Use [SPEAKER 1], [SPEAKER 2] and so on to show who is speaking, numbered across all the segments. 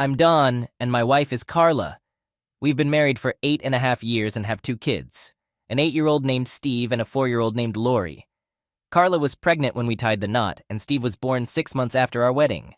[SPEAKER 1] I'm Don, and my wife is Carla. We've been married for 8.5 years and have 2 kids, an 8-year-old named Steve and a 4-year-old named Lori. Carla was pregnant when we tied the knot, and Steve was born 6 months after our wedding.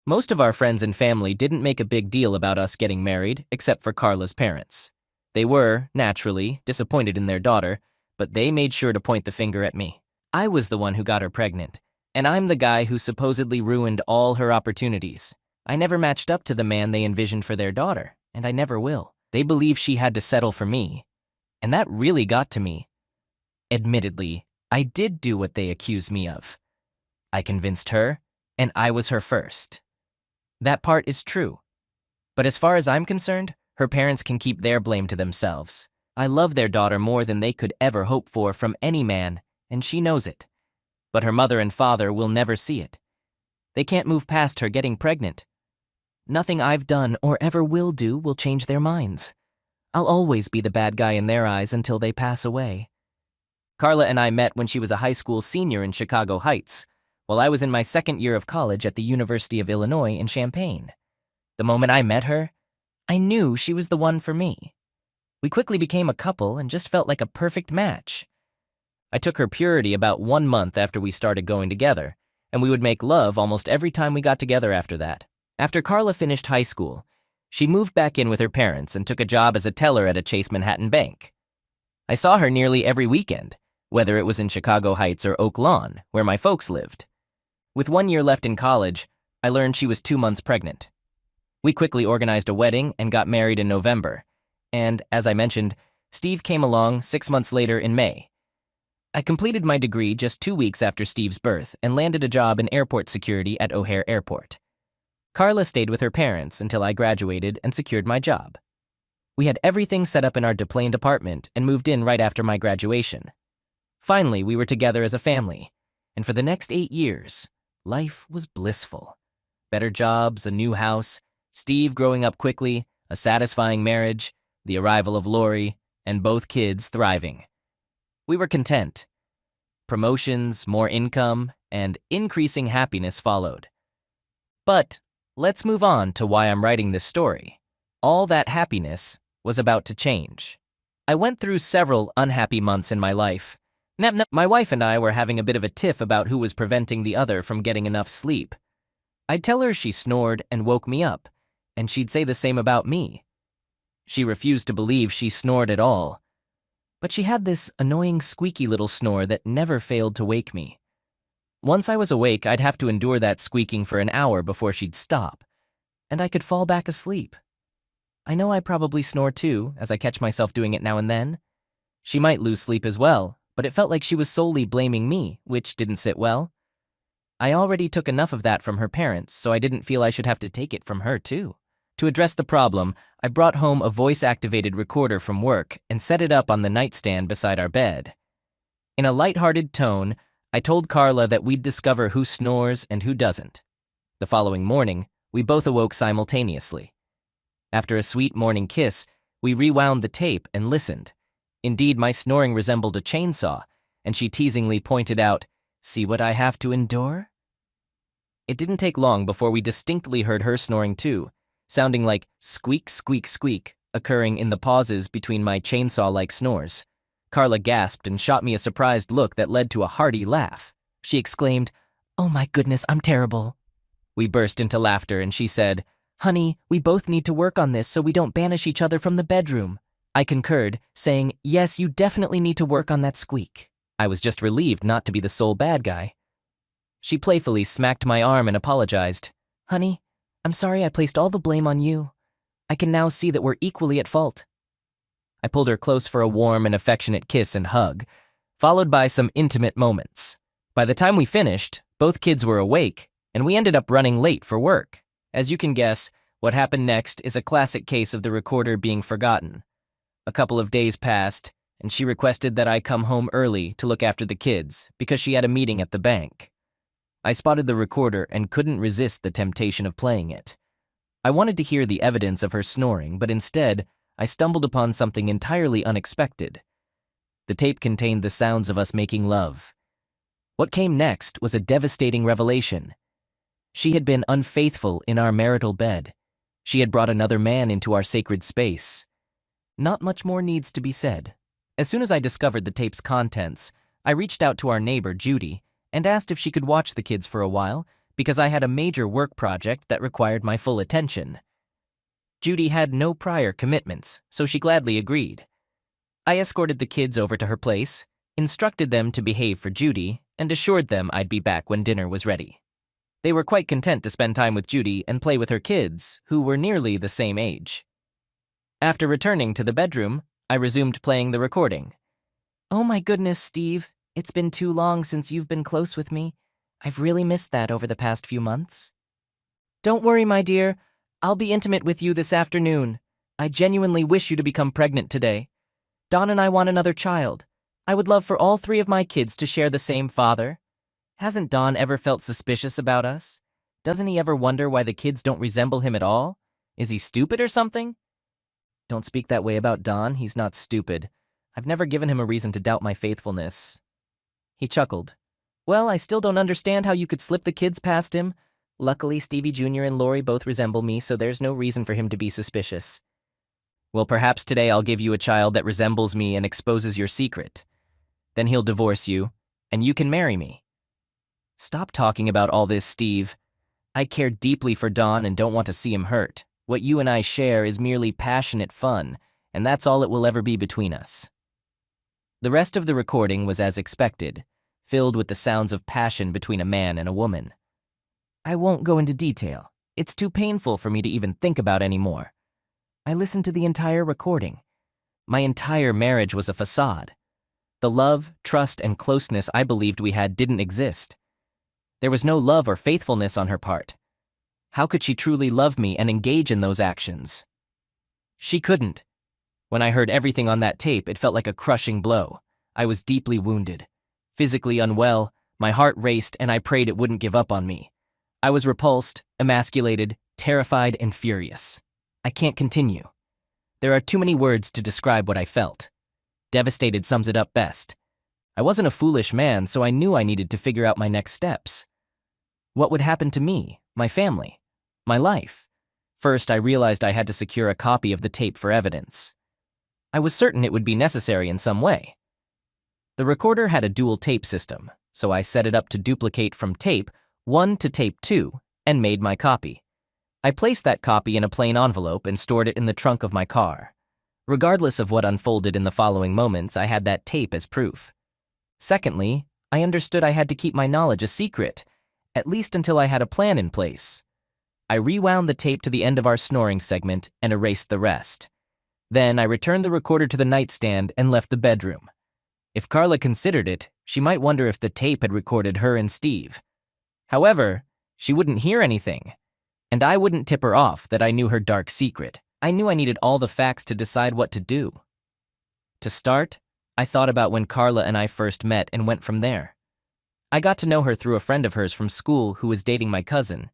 [SPEAKER 1] Most of our friends and family didn't make a big deal about us getting married, except for Carla's parents. They were, naturally, disappointed in their daughter, but they made sure to point the finger at me. I was the one who got her pregnant, and I'm the guy who supposedly ruined all her opportunities. I never matched up to the man they envisioned for their daughter, and I never will. They believed she had to settle for me, and that really got to me. Admittedly, I did do what they accused me of. I convinced her, and I was her first. That part is true. But as far as I'm concerned, her parents can keep their blame to themselves. I love their daughter more than they could ever hope for from any man, and she knows it. But her mother and father will never see it. They can't move past her getting pregnant. Nothing I've done or ever will do will change their minds. I'll always be the bad guy in their eyes until they pass away. Carla and I met when she was a high school senior in Chicago Heights, while I was in my second year of college at the University of Illinois in Champaign. The moment I met her, I knew she was the one for me. We quickly became a couple and just felt like a perfect match. I took her purity about 1 month after we started going together, and we would make love almost every time we got together after that. After Carla finished high school, she moved back in with her parents and took a job as a teller at a Chase Manhattan bank. I saw her nearly every weekend, whether it was in Chicago Heights or Oak Lawn, where my folks lived. With 1 year left in college, I learned she was 2 months pregnant. We quickly organized a wedding and got married in November, and, as I mentioned, Steve came along 6 months later in May. I completed my degree just 2 weeks after Steve's birth and landed a job in airport security at O'Hare Airport. Carla stayed with her parents until I graduated and secured my job. We had everything set up in our deplaned apartment and moved in right after my graduation. Finally, we were together as a family, and for the next 8 years, life was blissful. Better jobs, a new house, Steve growing up quickly, a satisfying marriage, the arrival of Lori, and both kids thriving. We were content. Promotions, more income, and increasing happiness followed. But let's move on to why I'm writing this story. All that happiness was about to change. I went through several unhappy months in my life. My wife and I were having a bit of a tiff about who was preventing the other from getting enough sleep. I'd tell her she snored and woke me up, and she'd say the same about me. She refused to believe she snored at all. But she had this annoying squeaky little snore that never failed to wake me. Once I was awake, I'd have to endure that squeaking for an hour before she'd stop, and I could fall back asleep. I know I probably snore too, as I catch myself doing it now and then. She might lose sleep as well, but it felt like she was solely blaming me, which didn't sit well. I already took enough of that from her parents, so I didn't feel I should have to take it from her too. To address the problem, I brought home a voice-activated recorder from work and set it up on the nightstand beside our bed. In a lighthearted tone, I told Carla that we'd discover who snores and who doesn't. The following morning, we both awoke simultaneously. After a sweet morning kiss, we rewound the tape and listened. Indeed, my snoring resembled a chainsaw, and she teasingly pointed out, "See what I have to endure?" It didn't take long before we distinctly heard her snoring too, sounding like squeak, squeak, squeak, occurring in the pauses between my chainsaw-like snores. Carla gasped and shot me a surprised look that led to a hearty laugh. She exclaimed, "Oh my goodness, I'm terrible." We burst into laughter and she said, "Honey, we both need to work on this so we don't banish each other from the bedroom." I concurred, saying, "Yes, you definitely need to work on that squeak." I was just relieved not to be the sole bad guy. She playfully smacked my arm and apologized. "Honey, I'm sorry I placed all the blame on you. I can now see that we're equally at fault." I pulled her close for a warm and affectionate kiss and hug, followed by some intimate moments. By the time we finished, both kids were awake, and we ended up running late for work. As you can guess, what happened next is a classic case of the recorder being forgotten. A couple of days passed, and she requested that I come home early to look after the kids because she had a meeting at the bank. I spotted the recorder and couldn't resist the temptation of playing it. I wanted to hear the evidence of her snoring, but instead, I stumbled upon something entirely unexpected. The tape contained the sounds of us making love. What came next was a devastating revelation. She had been unfaithful in our marital bed. She had brought another man into our sacred space. Not much more needs to be said. As soon as I discovered the tape's contents, I reached out to our neighbor, Judy, and asked if she could watch the kids for a while because I had a major work project that required my full attention. Judy had no prior commitments, so she gladly agreed. I escorted the kids over to her place, instructed them to behave for Judy, and assured them I'd be back when dinner was ready. They were quite content to spend time with Judy and play with her kids, who were nearly the same age. After returning to the bedroom, I resumed playing the recording. "Oh my goodness, Steve, it's been too long since you've been close with me. I've really missed that over the past few months. Don't worry, my dear. I'll be intimate with you this afternoon. I genuinely wish you to become pregnant today. Don and I want another child. I would love for all 3 of my kids to share the same father. Hasn't Don ever felt suspicious about us? Doesn't he ever wonder why the kids don't resemble him at all? Is he stupid or something?" "Don't speak that way about Don. He's not stupid. I've never given him a reason to doubt my faithfulness." He chuckled. "Well, I still don't understand how you could slip the kids past him. Luckily, Stevie Jr. and Lori both resemble me, so there's no reason for him to be suspicious." "Well, perhaps today I'll give you a child that resembles me and exposes your secret. Then he'll divorce you, and you can marry me." "Stop talking about all this, Steve. I care deeply for Don and don't want to see him hurt. What you and I share is merely passionate fun, and that's all it will ever be between us." The rest of the recording was as expected, filled with the sounds of passion between a man and a woman. I won't go into detail. It's too painful for me to even think about anymore. I listened to the entire recording. My entire marriage was a facade. The love, trust, and closeness I believed we had didn't exist. There was no love or faithfulness on her part. How could she truly love me and engage in those actions? She couldn't. When I heard everything on that tape, it felt like a crushing blow. I was deeply wounded. Physically unwell, my heart raced, and I prayed it wouldn't give up on me. I was repulsed, emasculated, terrified, and furious. I can't continue. There are too many words to describe what I felt. Devastated sums it up best. I wasn't a foolish man, so I knew I needed to figure out my next steps. What would happen to me, my family, my life? First, I realized I had to secure a copy of the tape for evidence. I was certain it would be necessary in some way. The recorder had a dual tape system, so I set it up to duplicate from tape 1 to tape 2 and made my copy. I placed that copy in a plain envelope and stored it in the trunk of my car. Regardless of what unfolded in the following moments, I had that tape as proof. Secondly, I understood I had to keep my knowledge a secret, at least until I had a plan in place. I rewound the tape to the end of our snoring segment and erased the rest. Then I returned the recorder to the nightstand and left the bedroom. If Carla considered it, she might wonder if the tape had recorded her and Steve. However, she wouldn't hear anything, and I wouldn't tip her off that I knew her dark secret. I knew I needed all the facts to decide what to do. To start, I thought about when Carla and I first met and went from there. I got to know her through a friend of hers from school who was dating my cousin.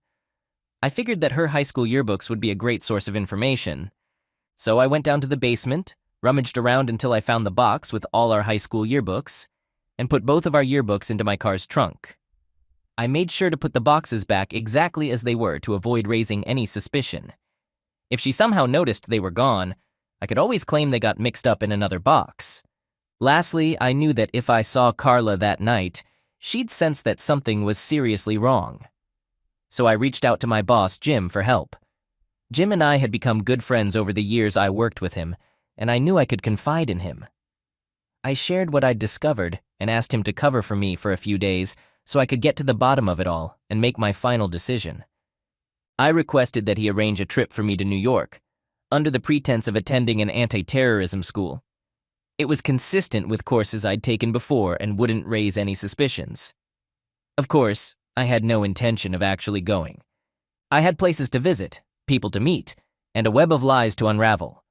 [SPEAKER 1] I figured that her high school yearbooks would be a great source of information. So I went down to the basement, rummaged around until I found the box with all our high school yearbooks, and put both of our yearbooks into my car's trunk. I made sure to put the boxes back exactly as they were to avoid raising any suspicion. If she somehow noticed they were gone, I could always claim they got mixed up in another box. Lastly, I knew that if I saw Carla that night, she'd sense that something was seriously wrong. So I reached out to my boss, Jim, for help. Jim and I had become good friends over the years I worked with him, and I knew I could confide in him. I shared what I'd discovered and asked him to cover for me for a few days so I could get to the bottom of it all and make my final decision. I requested that he arrange a trip for me to New York, under the pretense of attending an anti-terrorism school. It was consistent with courses I'd taken before and wouldn't raise any suspicions. Of course, I had no intention of actually going. I had places to visit, people to meet, and a web of lies to unravel.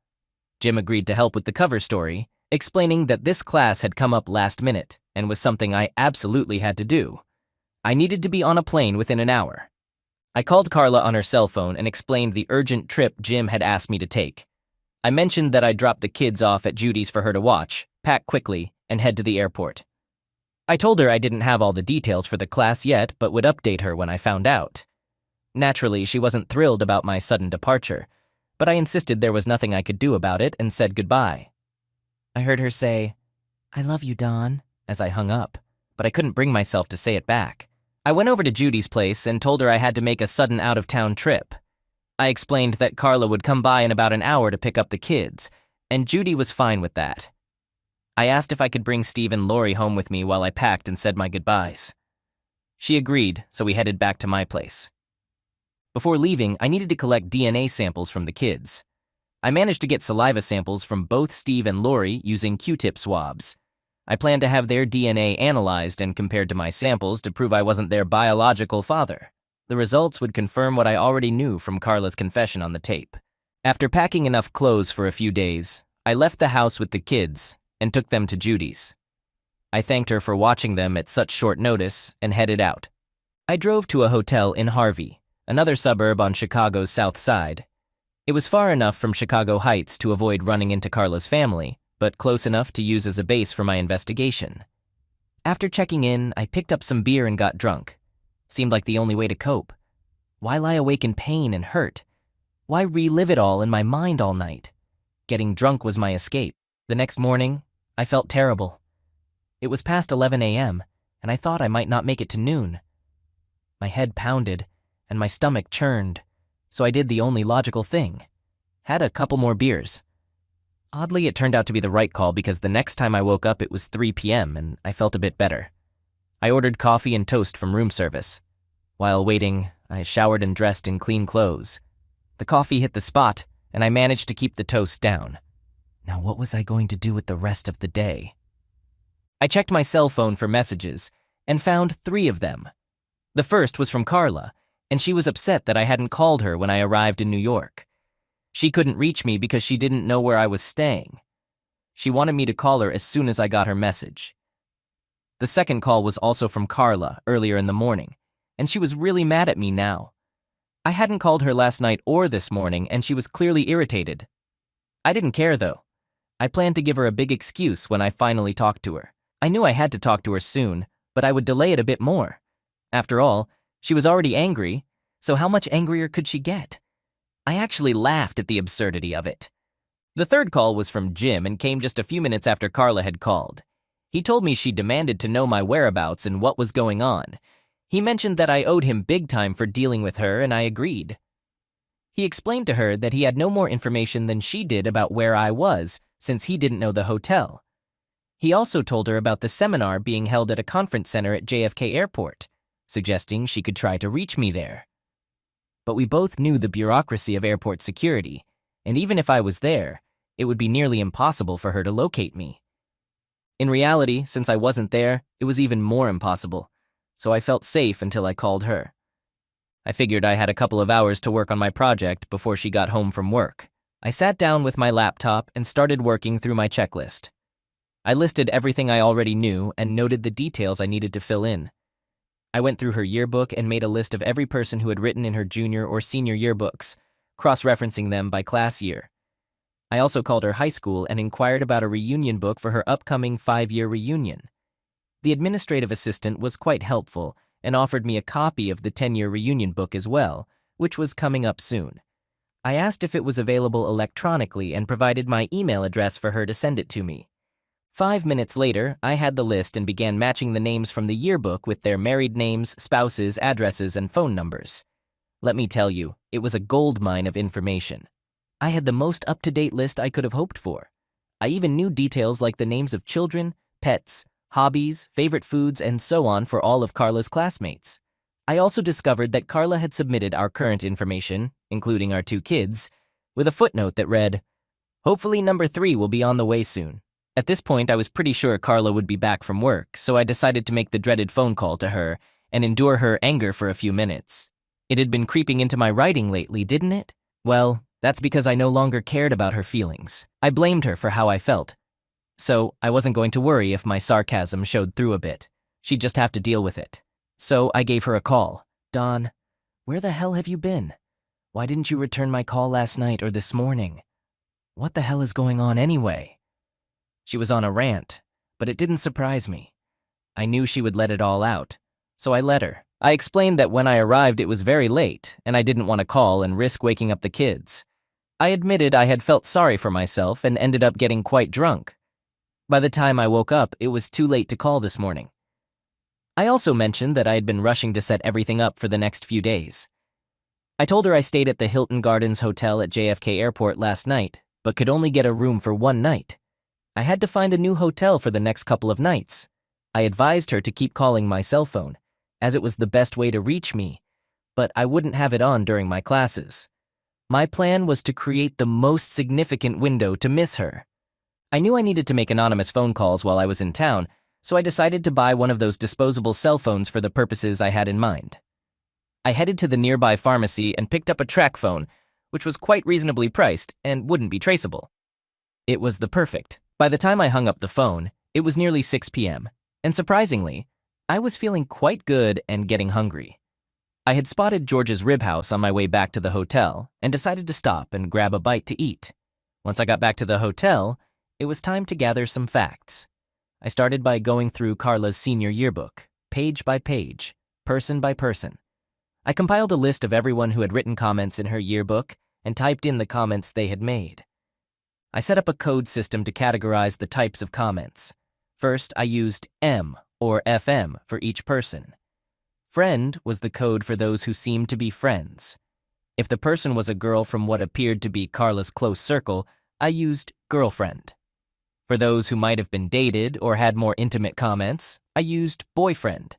[SPEAKER 1] Jim agreed to help with the cover story, explaining that this class had come up last minute and was something I absolutely had to do. I needed to be on a plane within an hour. I called Carla on her cell phone and explained the urgent trip Jim had asked me to take. I mentioned that I'd drop the kids off at Judy's for her to watch, pack quickly, and head to the airport. I told her I didn't have all the details for the class yet, but would update her when I found out. Naturally, she wasn't thrilled about my sudden departure, but I insisted there was nothing I could do about it and said goodbye. I heard her say, "I love you, Don," as I hung up, but I couldn't bring myself to say it back. I went over to Judy's place and told her I had to make a sudden out-of-town trip. I explained that Carla would come by in about an hour to pick up the kids, and Judy was fine with that. I asked if I could bring Steve and Lori home with me while I packed and said my goodbyes. She agreed, so we headed back to my place. Before leaving, I needed to collect DNA samples from the kids. I managed to get saliva samples from both Steve and Lori using Q-tip swabs. I planned to have their DNA analyzed and compared to my samples to prove I wasn't their biological father. The results would confirm what I already knew from Carla's confession on the tape. After packing enough clothes for a few days, I left the house with the kids and took them to Judy's. I thanked her for watching them at such short notice and headed out. I drove to a hotel in Harvey, another suburb on Chicago's south side. It was far enough from Chicago Heights to avoid running into Carla's family, but close enough to use as a base for my investigation. After checking in, I picked up some beer and got drunk. Seemed like the only way to cope. Why lie awake in pain and hurt? Why relive it all in my mind all night? Getting drunk was my escape. The next morning, I felt terrible. It was past 11 a.m., and I thought I might not make it to noon. My head pounded, and my stomach churned, so I did the only logical thing. Had a couple more beers. Oddly, it turned out to be the right call because the next time I woke up it was 3 p.m. and I felt a bit better. I ordered coffee and toast from room service. While waiting, I showered and dressed in clean clothes. The coffee hit the spot, and I managed to keep the toast down. Now what was I going to do with the rest of the day? I checked my cell phone for messages and found 3 of them. The first was from Carla, and she was upset that I hadn't called her when I arrived in New York. She couldn't reach me because she didn't know where I was staying. She wanted me to call her as soon as I got her message. The second call was also from Carla earlier in the morning, and she was really mad at me now. I hadn't called her last night or this morning, and she was clearly irritated. I didn't care, though. I planned to give her a big excuse when I finally talked to her. I knew I had to talk to her soon, but I would delay it a bit more. After all, she was already angry, so how much angrier could she get? I actually laughed at the absurdity of it. The third call was from Jim and came just a few minutes after Carla had called. He told me she demanded to know my whereabouts and what was going on. He mentioned that I owed him big time for dealing with her, and I agreed. He explained to her that he had no more information than she did about where I was, since he didn't know the hotel. He also told her about the seminar being held at a conference center at JFK Airport, suggesting she could try to reach me there. But we both knew the bureaucracy of airport security, and even if I was there, it would be nearly impossible for her to locate me. In reality, since I wasn't there, it was even more impossible, so I felt safe until I called her. I figured I had a couple of hours to work on my project before she got home from work. I sat down with my laptop and started working through my checklist. I listed everything I already knew and noted the details I needed to fill in. I went through her yearbook and made a list of every person who had written in her junior or senior yearbooks, cross-referencing them by class year. I also called her high school and inquired about a reunion book for her upcoming 5-year reunion. The administrative assistant was quite helpful and offered me a copy of the 10-year reunion book as well, which was coming up soon. I asked if it was available electronically and provided my email address for her to send it to me. 5 minutes later, I had the list and began matching the names from the yearbook with their married names, spouses, addresses, and phone numbers. Let me tell you, it was a goldmine of information. I had the most up-to-date list I could have hoped for. I even knew details like the names of children, pets, hobbies, favorite foods, and so on for all of Carla's classmates. I also discovered that Carla had submitted our current information, including our 2 kids, with a footnote that read, "Hopefully number 3 will be on the way soon." At this point, I was pretty sure Carla would be back from work, so I decided to make the dreaded phone call to her and endure her anger for a few minutes. It had been creeping into my writing lately, didn't it? Well, that's because I no longer cared about her feelings. I blamed her for how I felt. So I wasn't going to worry if my sarcasm showed through a bit. She'd just have to deal with it. So I gave her a call. "Dawn, where the hell have you been? Why didn't you return my call last night or this morning? What the hell is going on anyway?" She was on a rant, but it didn't surprise me. I knew she would let it all out, so I let her. I explained that when I arrived it was very late, and I didn't want to call and risk waking up the kids. I admitted I had felt sorry for myself and ended up getting quite drunk. By the time I woke up, it was too late to call this morning. I also mentioned that I had been rushing to set everything up for the next few days. I told her I stayed at the Hilton Gardens Hotel at JFK Airport last night, but could only get a room for one night. I had to find a new hotel for the next couple of nights. I advised her to keep calling my cell phone, as it was the best way to reach me, but I wouldn't have it on during my classes. My plan was to create the most significant window to miss her. I knew I needed to make anonymous phone calls while I was in town, so I decided to buy one of those disposable cell phones for the purposes I had in mind. I headed to the nearby pharmacy and picked up a track phone, which was quite reasonably priced and wouldn't be traceable. It was the perfect. By the time I hung up the phone, it was nearly 6 p.m., and surprisingly, I was feeling quite good and getting hungry. I had spotted George's Rib House on my way back to the hotel and decided to stop and grab a bite to eat. Once I got back to the hotel, it was time to gather some facts. I started by going through Carla's senior yearbook, page by page, person by person. I compiled a list of everyone who had written comments in her yearbook and typed in the comments they had made. I set up a code system to categorize the types of comments. First, I used M or FM for each person. Friend was the code for those who seemed to be friends. If the person was a girl from what appeared to be Carla's close circle, I used girlfriend. For those who might have been dated or had more intimate comments, I used boyfriend.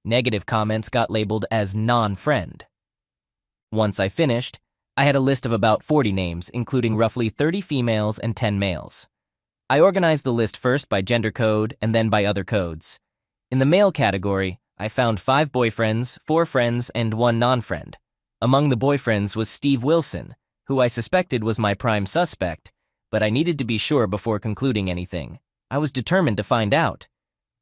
[SPEAKER 1] Negative comments got labeled as non-friend. Once I finished, I had a list of about 40 names, including roughly 30 females and 10 males. I organized the list first by gender code and then by other codes. In the male category, I found 5 boyfriends, 4 friends, and 1 non-friend. Among the boyfriends was Steve Wilson, who I suspected was my prime suspect, but I needed to be sure before concluding anything. I was determined to find out.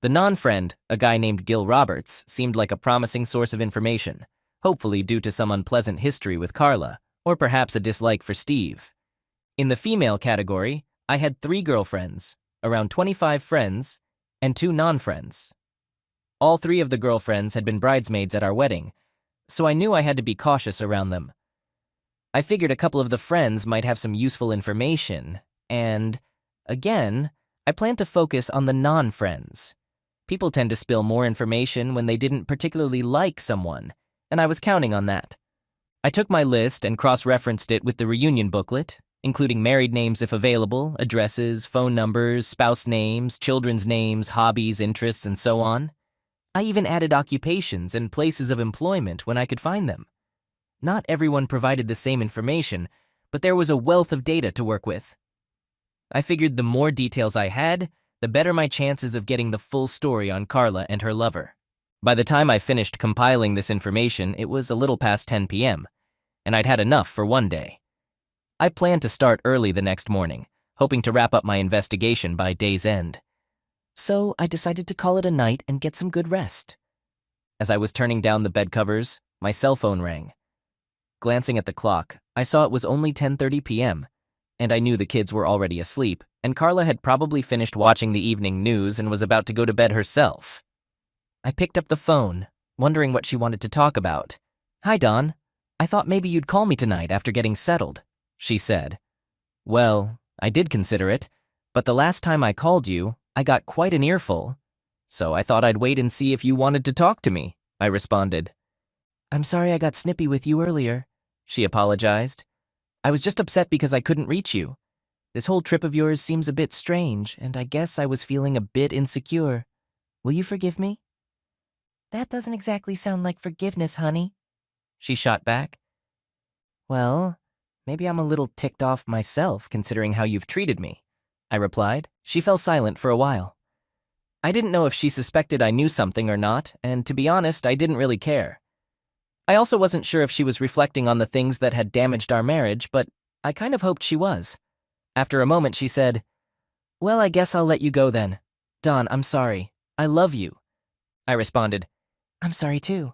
[SPEAKER 1] The non-friend, a guy named Gil Roberts, seemed like a promising source of information, hopefully due to some unpleasant history with Carla, or perhaps a dislike for Steve. In the female category, I had 3 girlfriends, around 25 friends, and 2 non-friends. All 3 of the girlfriends had been bridesmaids at our wedding, so I knew I had to be cautious around them. I figured a couple of the friends might have some useful information, and, again, I planned to focus on the non-friends. People tend to spill more information when they didn't particularly like someone, and I was counting on that. I took my list and cross-referenced it with the reunion booklet, including married names if available, addresses, phone numbers, spouse names, children's names, hobbies, interests, and so on. I even added occupations and places of employment when I could find them. Not everyone provided the same information, but there was a wealth of data to work with. I figured the more details I had, the better my chances of getting the full story on Carla and her lover. By the time I finished compiling this information, it was a little past 10 p.m., and I'd had enough for one day. I planned to start early the next morning, hoping to wrap up my investigation by day's end. So I decided to call it a night and get some good rest. As I was turning down the bed covers, my cell phone rang. Glancing at the clock, I saw it was only 10:30 p.m., and I knew the kids were already asleep, and Carla had probably finished watching the evening news and was about to go to bed herself. I picked up the phone, wondering what she wanted to talk about. "Hi, Dawn. I thought maybe you'd call me tonight after getting settled," she said. "Well, I did consider it, but the last time I called you, I got quite an earful. So I thought I'd wait and see if you wanted to talk to me," I responded. "I'm sorry I got snippy with you earlier," she apologized. "I was just upset because I couldn't reach you. This whole trip of yours seems a bit strange, and I guess I was feeling a bit insecure. Will you forgive me?" "That doesn't exactly sound like forgiveness, honey," she shot back. "Well, maybe I'm a little ticked off myself considering how you've treated me," I replied. She fell silent for a while. I didn't know if she suspected I knew something or not, and to be honest, I didn't really care. I also wasn't sure if she was reflecting on the things that had damaged our marriage, but I kind of hoped she was. After a moment, she said, "Well, I guess I'll let you go then. Dawn, I'm sorry. I love you." I responded, "I'm sorry too.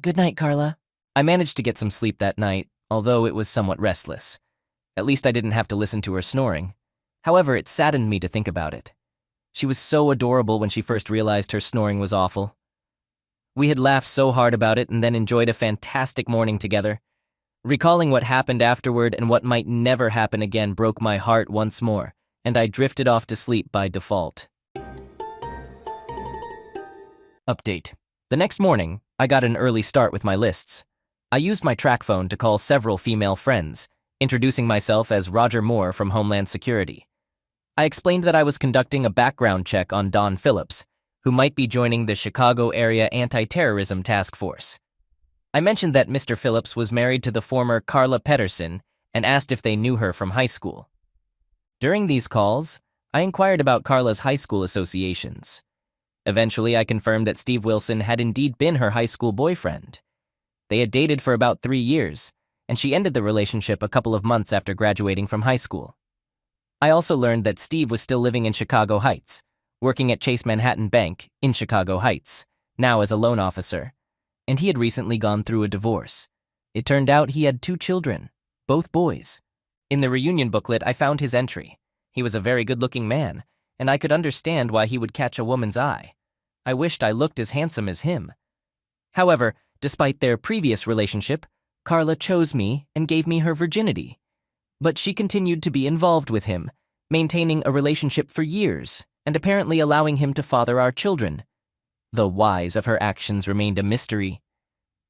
[SPEAKER 1] Good night, Carla." I managed to get some sleep that night, although it was somewhat restless. At least I didn't have to listen to her snoring. However, it saddened me to think about it. She was so adorable when she first realized her snoring was awful. We had laughed so hard about it and then enjoyed a fantastic morning together. Recalling what happened afterward and what might never happen again broke my heart once more, and I drifted off to sleep by default. Update. The next morning, I got an early start with my lists. I used my track phone to call several female friends, introducing myself as Roger Moore from Homeland Security. I explained that I was conducting a background check on Don Phillips, who might be joining the Chicago Area Anti-Terrorism Task Force. I mentioned that Mr. Phillips was married to the former Carla Pedersen and asked if they knew her from high school. During these calls, I inquired about Carla's high school associations. Eventually, I confirmed that Steve Wilson had indeed been her high school boyfriend. They had dated for about 3 years, and she ended the relationship a couple of months after graduating from high school. I also learned that Steve was still living in Chicago Heights, working at Chase Manhattan Bank in Chicago Heights, now as a loan officer, and he had recently gone through a divorce. It turned out he had 2 children, both boys. In the reunion booklet, I found his entry. He was a very good-looking man, and I could understand why he would catch a woman's eye. I wished I looked as handsome as him. However, despite their previous relationship, Carla chose me and gave me her virginity. But she continued to be involved with him, maintaining a relationship for years, and apparently allowing him to father our children. The whys of her actions remained a mystery.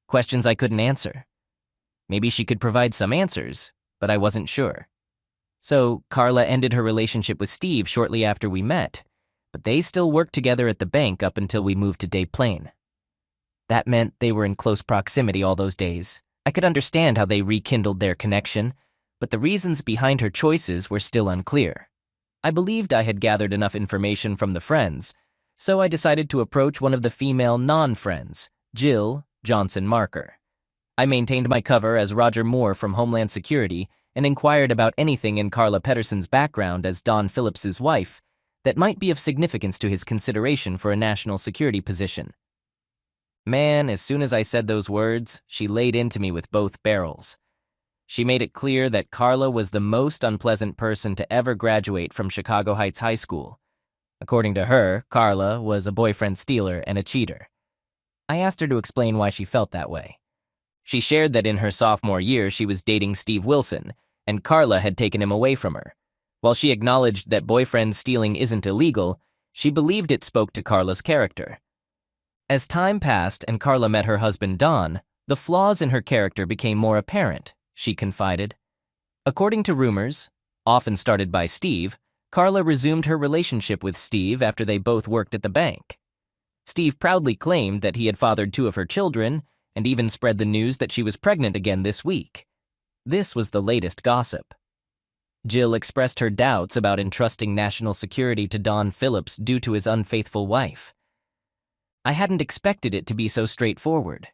[SPEAKER 1] Questions I couldn't answer. Maybe she could provide some answers, but I wasn't sure. So, Carla ended her relationship with Steve shortly after we met, but they still worked together at the bank up until we moved to Des Plaines. That meant they were in close proximity all those days. I could understand how they rekindled their connection, but the reasons behind her choices were still unclear. I believed I had gathered enough information from the friends, so I decided to approach one of the female non-friends, Jill Johnson Marker. I maintained my cover as Roger Moore from Homeland Security and inquired about anything in Carla Pedersen's background as Don Phillips's wife that might be of significance to his consideration for a national security position. Man, as soon as I said those words, she laid into me with both barrels. She made it clear that Carla was the most unpleasant person to ever graduate from Chicago Heights High School. According to her, Carla was a boyfriend stealer and a cheater. I asked her to explain why she felt that way. She shared that in her sophomore year she was dating Steve Wilson, and Carla had taken him away from her. While she acknowledged that boyfriend stealing isn't illegal, she believed it spoke to Carla's character. As time passed and Carla met her husband Don, the flaws in her character became more apparent, she confided. According to rumors, often started by Steve, Carla resumed her relationship with Steve after they both worked at the bank. Steve proudly claimed that he had fathered 2 of her children, and even spread the news that she was pregnant again this week. This was the latest gossip. Jill expressed her doubts about entrusting national security to Don Phillips due to his unfaithful wife. I hadn't expected it to be so straightforward.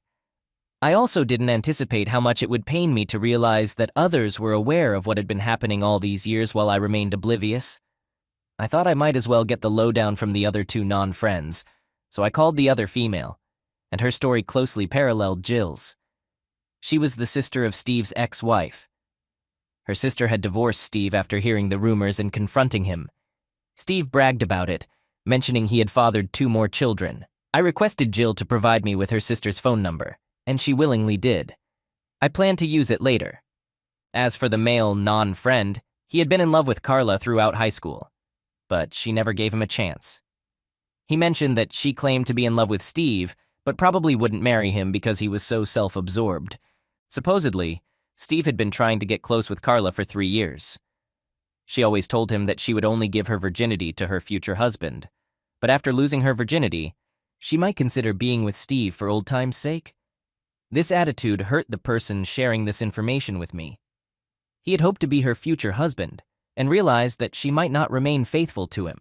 [SPEAKER 1] I also didn't anticipate how much it would pain me to realize that others were aware of what had been happening all these years while I remained oblivious. I thought I might as well get the lowdown from the other 2 non-friends, so I called the other female, and her story closely paralleled Jill's. She was the sister of Steve's ex-wife. Her sister had divorced Steve after hearing the rumors and confronting him. Steve bragged about it, mentioning he had fathered 2 more children. I requested Jill to provide me with her sister's phone number, and she willingly did. I planned to use it later. As for the male non-friend, he had been in love with Carla throughout high school, but she never gave him a chance. He mentioned that she claimed to be in love with Steve, but probably wouldn't marry him because he was so self-absorbed. Supposedly, Steve had been trying to get close with Carla for 3 years. She always told him that she would only give her virginity to her future husband, but after losing her virginity, she might consider being with Steve for old time's sake. This attitude hurt the person sharing this information with me. He had hoped to be her future husband, and realized that she might not remain faithful to him.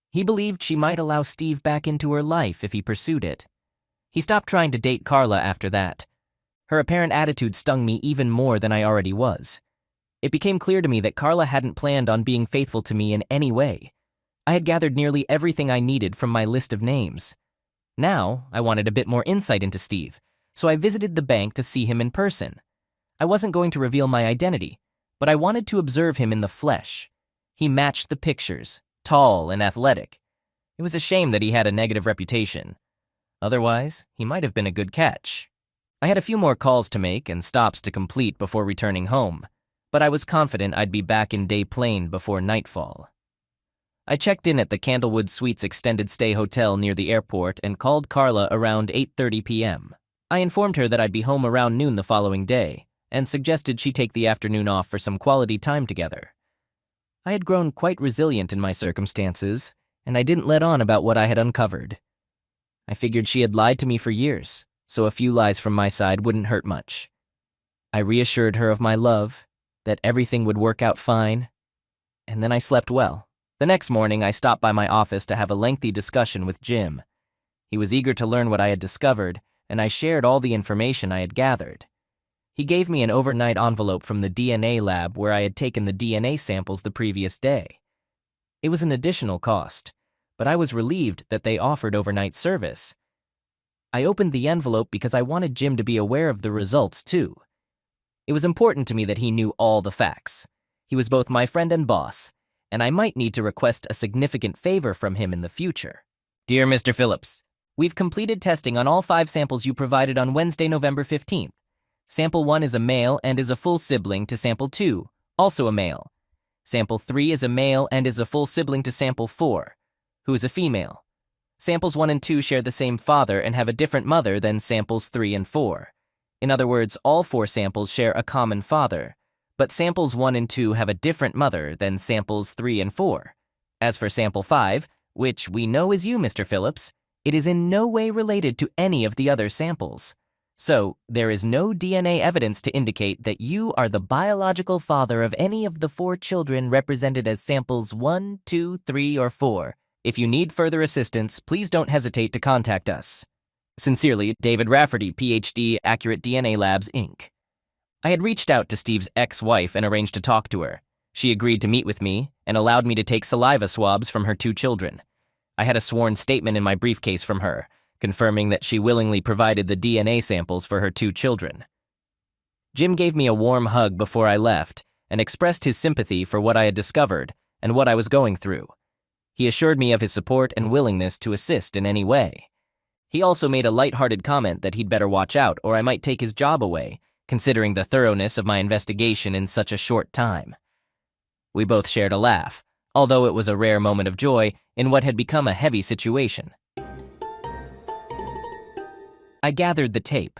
[SPEAKER 1] He believed she might allow Steve back into her life if he pursued it. He stopped trying to date Carla after that. Her apparent attitude stung me even more than I already was. It became clear to me that Carla hadn't planned on being faithful to me in any way. I had gathered nearly everything I needed from my list of names. Now, I wanted a bit more insight into Steve, so I visited the bank to see him in person. I wasn't going to reveal my identity, but I wanted to observe him in the flesh. He matched the pictures, tall and athletic. It was a shame that he had a negative reputation. Otherwise, he might have been a good catch. I had a few more calls to make and stops to complete before returning home, but I was confident I'd be back in Des Plaines before nightfall. I checked in at the Candlewood Suites extended stay hotel near the airport and called Carla around 8:30 p.m. I informed her that I'd be home around noon the following day and suggested she take the afternoon off for some quality time together. I had grown quite resilient in my circumstances, and I didn't let on about what I had uncovered. I figured she had lied to me for years, so a few lies from my side wouldn't hurt much. I reassured her of my love, that everything would work out fine, and then I slept well. The next morning, I stopped by my office to have a lengthy discussion with Jim. He was eager to learn what I had discovered, and I shared all the information I had gathered. He gave me an overnight envelope from the DNA lab where I had taken the DNA samples the previous day. It was an additional cost, but I was relieved that they offered overnight service. I opened the envelope because I wanted Jim to be aware of the results, too. It was important to me that he knew all the facts. He was both my friend and boss, and I might need to request a significant favor from him in the future. Dear Mr. Phillips, we've completed testing on all 5 samples you provided on Wednesday, November 15th. Sample 1 is a male and is a full sibling to Sample 2, also a male. Sample 3 is a male and is a full sibling to Sample 4, who is a female. Samples 1 and 2 share the same father and have a different mother than Samples 3 and 4. In other words, all 4 samples share a common father, but Samples 1 and 2 have a different mother than Samples 3 and 4. As for Sample 5, which we know is you, Mr. Phillips, it is in no way related to any of the other samples. So, there is no DNA evidence to indicate that you are the biological father of any of the 4 children represented as Samples 1, 2, 3, or 4. If you need further assistance, please don't hesitate to contact us. Sincerely, David Rafferty, Ph.D., Accurate DNA Labs, Inc. I had reached out to Steve's ex-wife and arranged to talk to her. She agreed to meet with me and allowed me to take saliva swabs from her 2 children. I had a sworn statement in my briefcase from her, confirming that she willingly provided the DNA samples for her 2 children. Jim gave me a warm hug before I left and expressed his sympathy for what I had discovered and what I was going through. He assured me of his support and willingness to assist in any way. He also made a lighthearted comment that he'd better watch out or I might take his job away, considering the thoroughness of my investigation in such a short time. We both shared a laugh, although it was a rare moment of joy in what had become a heavy situation. I gathered the tape,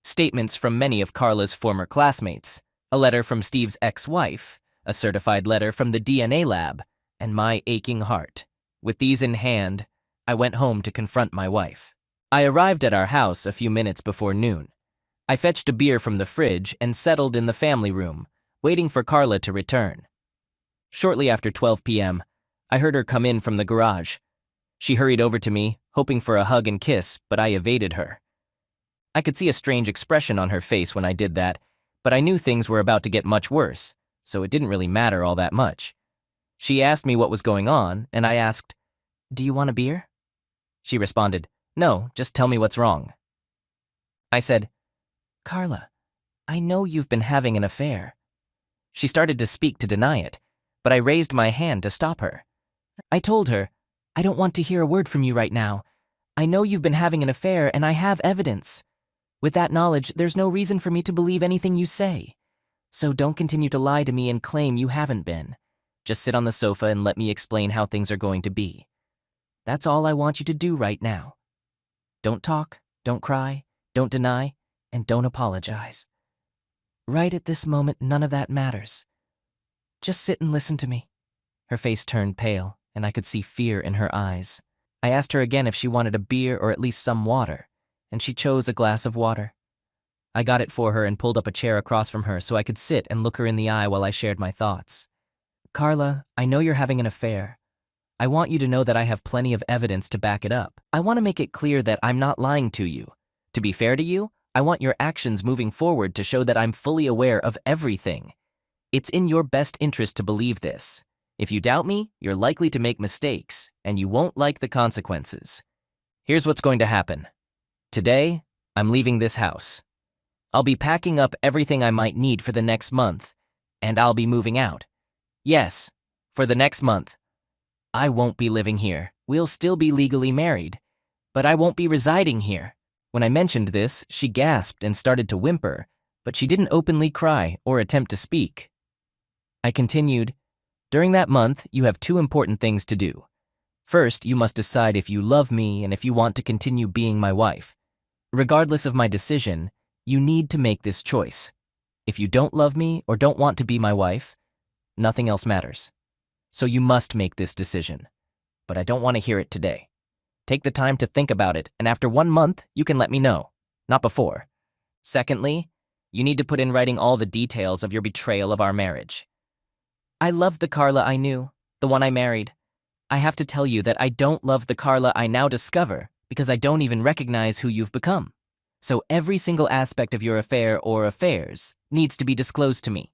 [SPEAKER 1] statements from many of Carla's former classmates, a letter from Steve's ex-wife, a certified letter from the DNA lab, and my aching heart. With these in hand, I went home to confront my wife. I arrived at our house a few minutes before noon. I fetched a beer from the fridge and settled in the family room, waiting for Carla to return. Shortly after 12 p.m., I heard her come in from the garage. She hurried over to me, hoping for a hug and kiss, but I evaded her. I could see a strange expression on her face when I did that, but I knew things were about to get much worse, so it didn't really matter all that much. She asked me what was going on, and I asked, "Do you want a beer?" She responded, "No, just tell me what's wrong." I said, "Carla, I know you've been having an affair." She started to speak to deny it, but I raised my hand to stop her. I told her, "I don't want to hear a word from you right now. I know you've been having an affair, and I have evidence. With that knowledge, there's no reason for me to believe anything you say. So don't continue to lie to me and claim you haven't been. Just sit on the sofa and let me explain how things are going to be. That's all I want you to do right now. Don't talk, don't cry, don't deny, and don't apologize. Right at this moment, none of that matters. Just sit and listen to me." Her face turned pale, and I could see fear in her eyes. I asked her again if she wanted a beer or at least some water, and she chose a glass of water. I got it for her and pulled up a chair across from her so I could sit and look her in the eye while I shared my thoughts. "Carla, I know you're having an affair. I want you to know that I have plenty of evidence to back it up. I want to make it clear that I'm not lying to you. To be fair to you, I want your actions moving forward to show that I'm fully aware of everything. It's in your best interest to believe this. If you doubt me, you're likely to make mistakes, and you won't like the consequences. Here's what's going to happen. Today, I'm leaving this house. I'll be packing up everything I might need for the next month, and I'll be moving out. Yes, for the next month. I won't be living here. We'll still be legally married, But I won't be residing here. When I mentioned this, she gasped and started to whimper, but she didn't openly cry or attempt to speak. I continued, during that month, you have two important things to do. First, you must decide if you love me and if you want to continue being my wife. Regardless of my decision, you need to make this choice. If you don't love me or don't want to be my wife, nothing else matters. So you must make this decision. But I don't want to hear it today. Take the time to think about it, and after 1 month, you can let me know. Not before. Secondly, you need to put in writing all the details of your betrayal of our marriage. I loved the Carla I knew, the one I married. I have to tell you that I don't love the Carla I now discover because I don't even recognize who you've become. So every single aspect of your affair or affairs needs to be disclosed to me.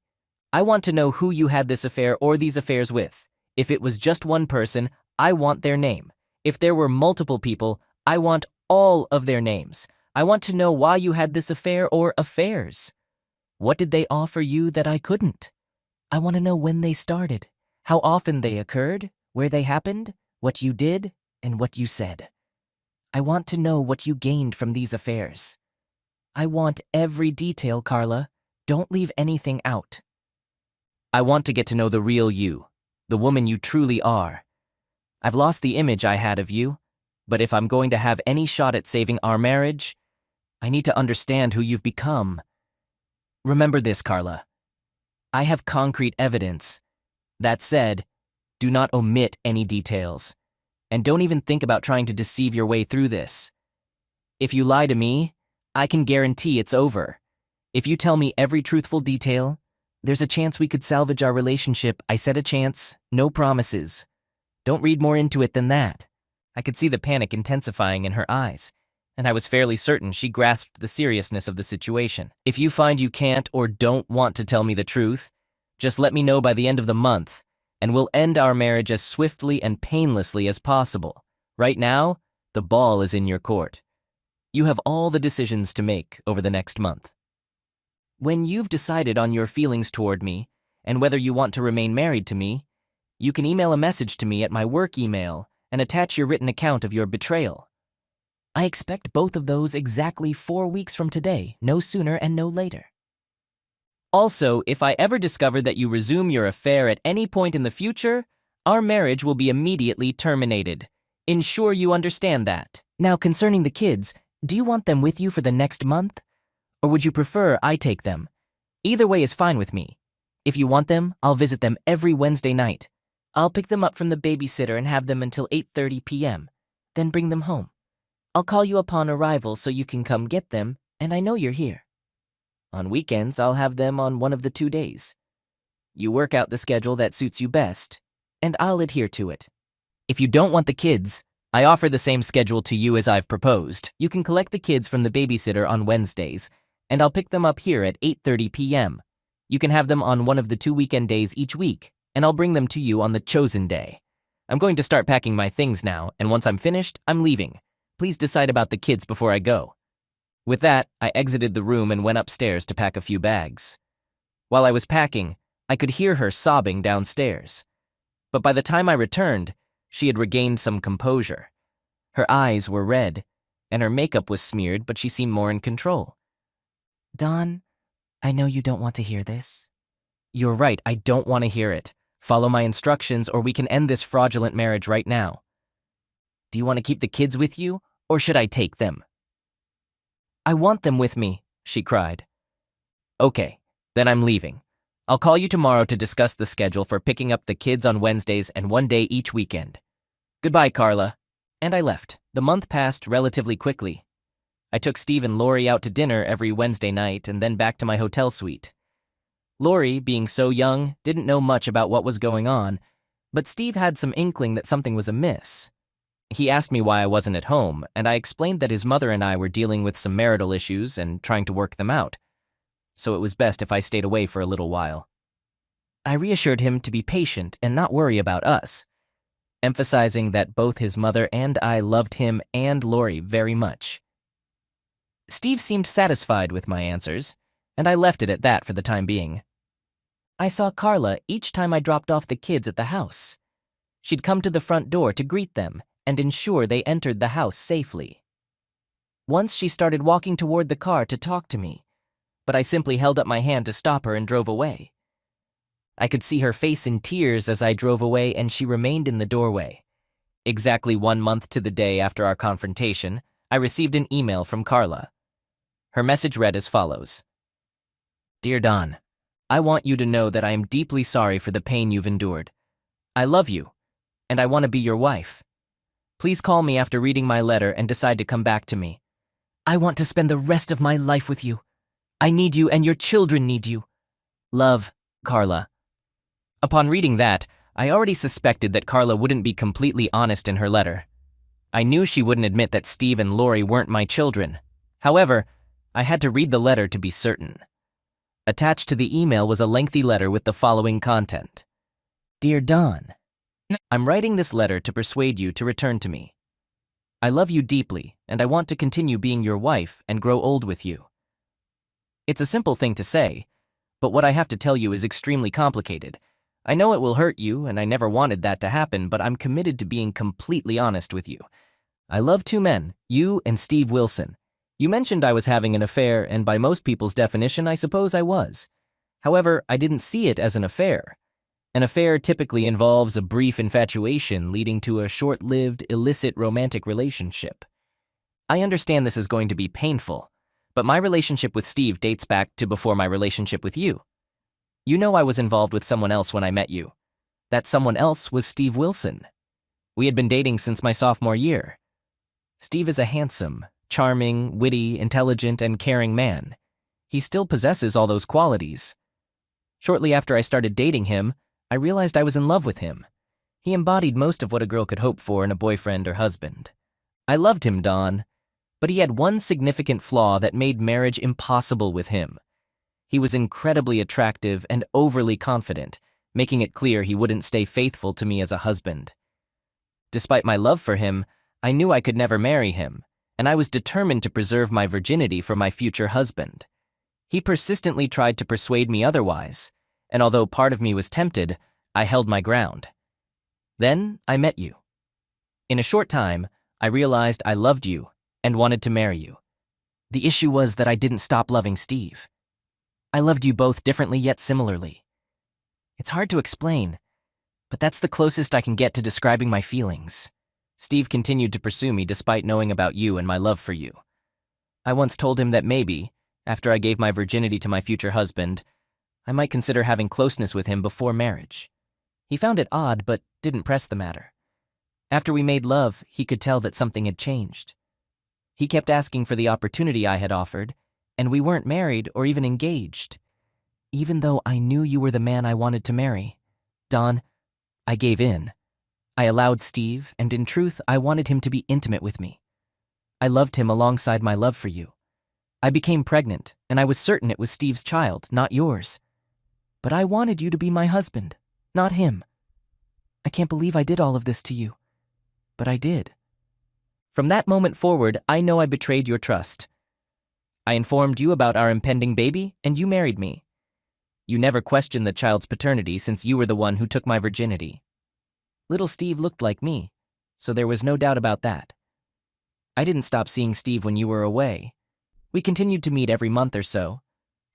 [SPEAKER 1] I want to know who you had this affair or these affairs with. If it was just one person, I want their name. If there were multiple people, I want all of their names. I want to know why you had this affair or affairs. What did they offer you that I couldn't? I want to know when they started, how often they occurred, where they happened, what you did, and what you said. I want to know what you gained from these affairs. I want every detail, Carla. Don't leave anything out. I want to get to know the real you, the woman you truly are. I've lost the image I had of you, but if I'm going to have any shot at saving our marriage, I need to understand who you've become. Remember this, Carla. I have concrete evidence. That said, do not omit any details, and don't even think about trying to deceive your way through this. If you lie to me, I can guarantee it's over. If you tell me every truthful detail, there's a chance we could salvage our relationship. I said a chance, no promises. Don't read more into it than that. I could see the panic intensifying in her eyes, and I was fairly certain she grasped the seriousness of the situation. If you find you can't or don't want to tell me the truth, just let me know by the end of the month, and we'll end our marriage as swiftly and painlessly as possible. Right now, the ball is in your court. You have all the decisions to make over the next month. When you've decided on your feelings toward me, and whether you want to remain married to me, you can email a message to me at my work email and attach your written account of your betrayal. I expect both of those exactly 4 weeks from today, no sooner and no later. Also, if I ever discover that you resume your affair at any point in the future, our marriage will be immediately terminated. Ensure you understand that. Now, concerning the kids, do you want them with you for the next month? Or would you prefer I take them? Either way is fine with me. If you want them, I'll visit them every Wednesday night. I'll pick them up from the babysitter and have them until 8:30 p.m., then bring them home. I'll call you upon arrival so you can come get them, and I know you're here. On weekends, I'll have them on one of the 2 days. You work out the schedule that suits you best, and I'll adhere to it. If you don't want the kids, I offer the same schedule to you as I've proposed. You can collect the kids from the babysitter on Wednesdays, and I'll pick them up here at 8:30 p.m. You can have them on one of the 2 weekend days each week, and I'll bring them to you on the chosen day. I'm going to start packing my things now, and once I'm finished, I'm leaving. Please decide about the kids before I go. With that, I exited the room and went upstairs to pack a few bags. While I was packing, I could hear her sobbing downstairs. But by the time I returned, she had regained some composure. Her eyes were red, and her makeup was smeared, but she seemed more in control. Don, I know you don't want to hear this. You're right, I don't want to hear it. Follow my instructions or we can end this fraudulent marriage right now. Do you want to keep the kids with you, or should I take them? I want them with me, she cried. Okay, then I'm leaving. I'll call you tomorrow to discuss the schedule for picking up the kids on Wednesdays and 1 day each weekend. Goodbye, Carla. And I left. The month passed relatively quickly. I took Steve and Lori out to dinner every Wednesday night and then back to my hotel suite. Lori, being so young, didn't know much about what was going on, but Steve had some inkling that something was amiss. He asked me why I wasn't at home, and I explained that his mother and I were dealing with some marital issues and trying to work them out, so it was best if I stayed away for a little while. I reassured him to be patient and not worry about us, emphasizing that both his mother and I loved him and Lori very much. Steve seemed satisfied with my answers, and I left it at that for the time being. I saw Carla each time I dropped off the kids at the house. She'd come to the front door to greet them and ensure they entered the house safely. Once she started walking toward the car to talk to me, but I simply held up my hand to stop her and drove away. I could see her face in tears as I drove away, and she remained in the doorway. Exactly 1 month to the day after our confrontation, I received an email from Carla. Her message read as follows. Dear Don, I want you to know that I am deeply sorry for the pain you've endured. I love you, and I want to be your wife. Please call me after reading my letter and decide to come back to me. I want to spend the rest of my life with you. I need you and your children need you. Love, Carla. Upon reading that, I already suspected that Carla wouldn't be completely honest in her letter. I knew she wouldn't admit that Steve and Lori weren't my children. However, I had to read the letter to be certain. Attached to the email was a lengthy letter with the following content. Dear Don, I'm writing this letter to persuade you to return to me. I love you deeply, and I want to continue being your wife and grow old with you. It's a simple thing to say, but what I have to tell you is extremely complicated. I know it will hurt you, and I never wanted that to happen, but I'm committed to being completely honest with you. I love 2 men, you and Steve Wilson. You mentioned I was having an affair, and by most people's definition, I suppose I was. However, I didn't see it as an affair. An affair typically involves a brief infatuation leading to a short-lived, illicit romantic relationship. I understand this is going to be painful, but my relationship with Steve dates back to before my relationship with you. You know I was involved with someone else when I met you. That someone else was Steve Wilson. We had been dating since my sophomore year. Steve is a handsome, charming, witty, intelligent, and caring man. He still possesses all those qualities. Shortly after I started dating him, I realized I was in love with him. He embodied most of what a girl could hope for in a boyfriend or husband. I loved him, Dawn, but he had one significant flaw that made marriage impossible with him. He was incredibly attractive and overly confident, making it clear he wouldn't stay faithful to me as a husband. Despite my love for him, I knew I could never marry him, and I was determined to preserve my virginity for my future husband. He persistently tried to persuade me otherwise, and although part of me was tempted, I held my ground. Then I met you. In a short time, I realized I loved you and wanted to marry you. The issue was that I didn't stop loving Steve. I loved you both differently yet similarly. It's hard to explain, but that's the closest I can get to describing my feelings. Steve continued to pursue me despite knowing about you and my love for you. I once told him that maybe, after I gave my virginity to my future husband, I might consider having closeness with him before marriage. He found it odd, but didn't press the matter. After we made love, he could tell that something had changed. He kept asking for the opportunity I had offered, and we weren't married or even engaged. Even though I knew you were the man I wanted to marry, Dawn, I gave in. I allowed Steve, and in truth, I wanted him to be intimate with me. I loved him alongside my love for you. I became pregnant, and I was certain it was Steve's child, not yours. But I wanted you to be my husband, not him. I can't believe I did all of this to you, but I did. From that moment forward, I know I betrayed your trust. I informed you about our impending baby, and you married me. You never questioned the child's paternity since you were the one who took my virginity. Little Steve looked like me, so there was no doubt about that. I didn't stop seeing Steve when you were away. We continued to meet every month or so.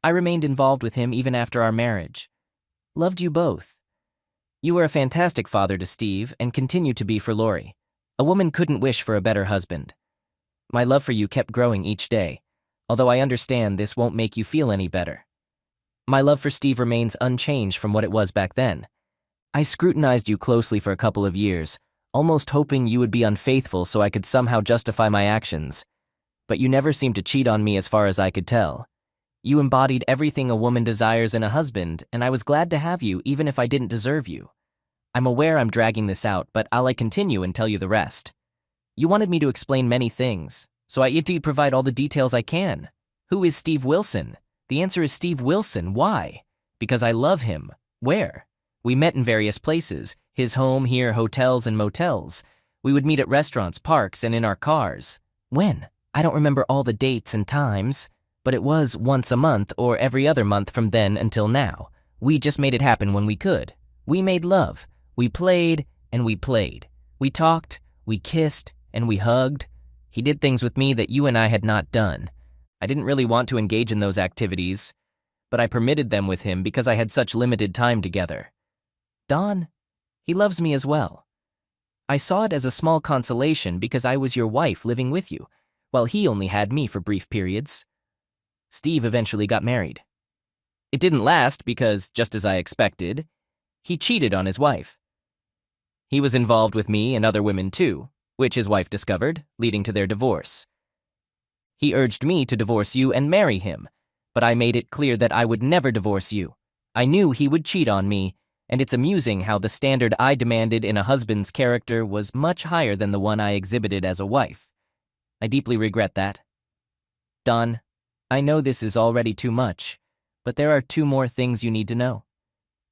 [SPEAKER 1] I remained involved with him even after our marriage. Loved you both. You were a fantastic father to Steve and continue to be for Lori. A woman couldn't wish for a better husband. My love for you kept growing each day, although I understand this won't make you feel any better. My love for Steve remains unchanged from what it was back then. I scrutinized you closely for a couple of years, almost hoping you would be unfaithful so I could somehow justify my actions. But you never seemed to cheat on me as far as I could tell. You embodied everything a woman desires in a husband, and I was glad to have you even if I didn't deserve you. I'm aware I'm dragging this out, but I'll continue and tell you the rest. You wanted me to explain many things, so I indeed provide all the details I can. Who is Steve Wilson? The answer is Steve Wilson. Why? Because I love him. Where? We met in various places, his home, here, hotels and motels. We would meet at restaurants, parks, and in our cars. When? I don't remember all the dates and times, but it was once a month or every other month from then until now. We just made it happen when we could. We made love. We played and we played. We talked, We kissed and we hugged. He did things with me that you and I had not done. I didn't really want to engage in those activities, but I permitted them with him because I had such limited time together. Don, he loves me as well. I saw it as a small consolation because I was your wife living with you, while he only had me for brief periods. Steve eventually got married. It didn't last because, just as I expected, he cheated on his wife. He was involved with me and other women too, which his wife discovered, leading to their divorce. He urged me to divorce you and marry him, but I made it clear that I would never divorce you. I knew he would cheat on me, and it's amusing how the standard I demanded in a husband's character was much higher than the one I exhibited as a wife. I deeply regret that. Don, I know this is already too much, but there are 2 more things you need to know.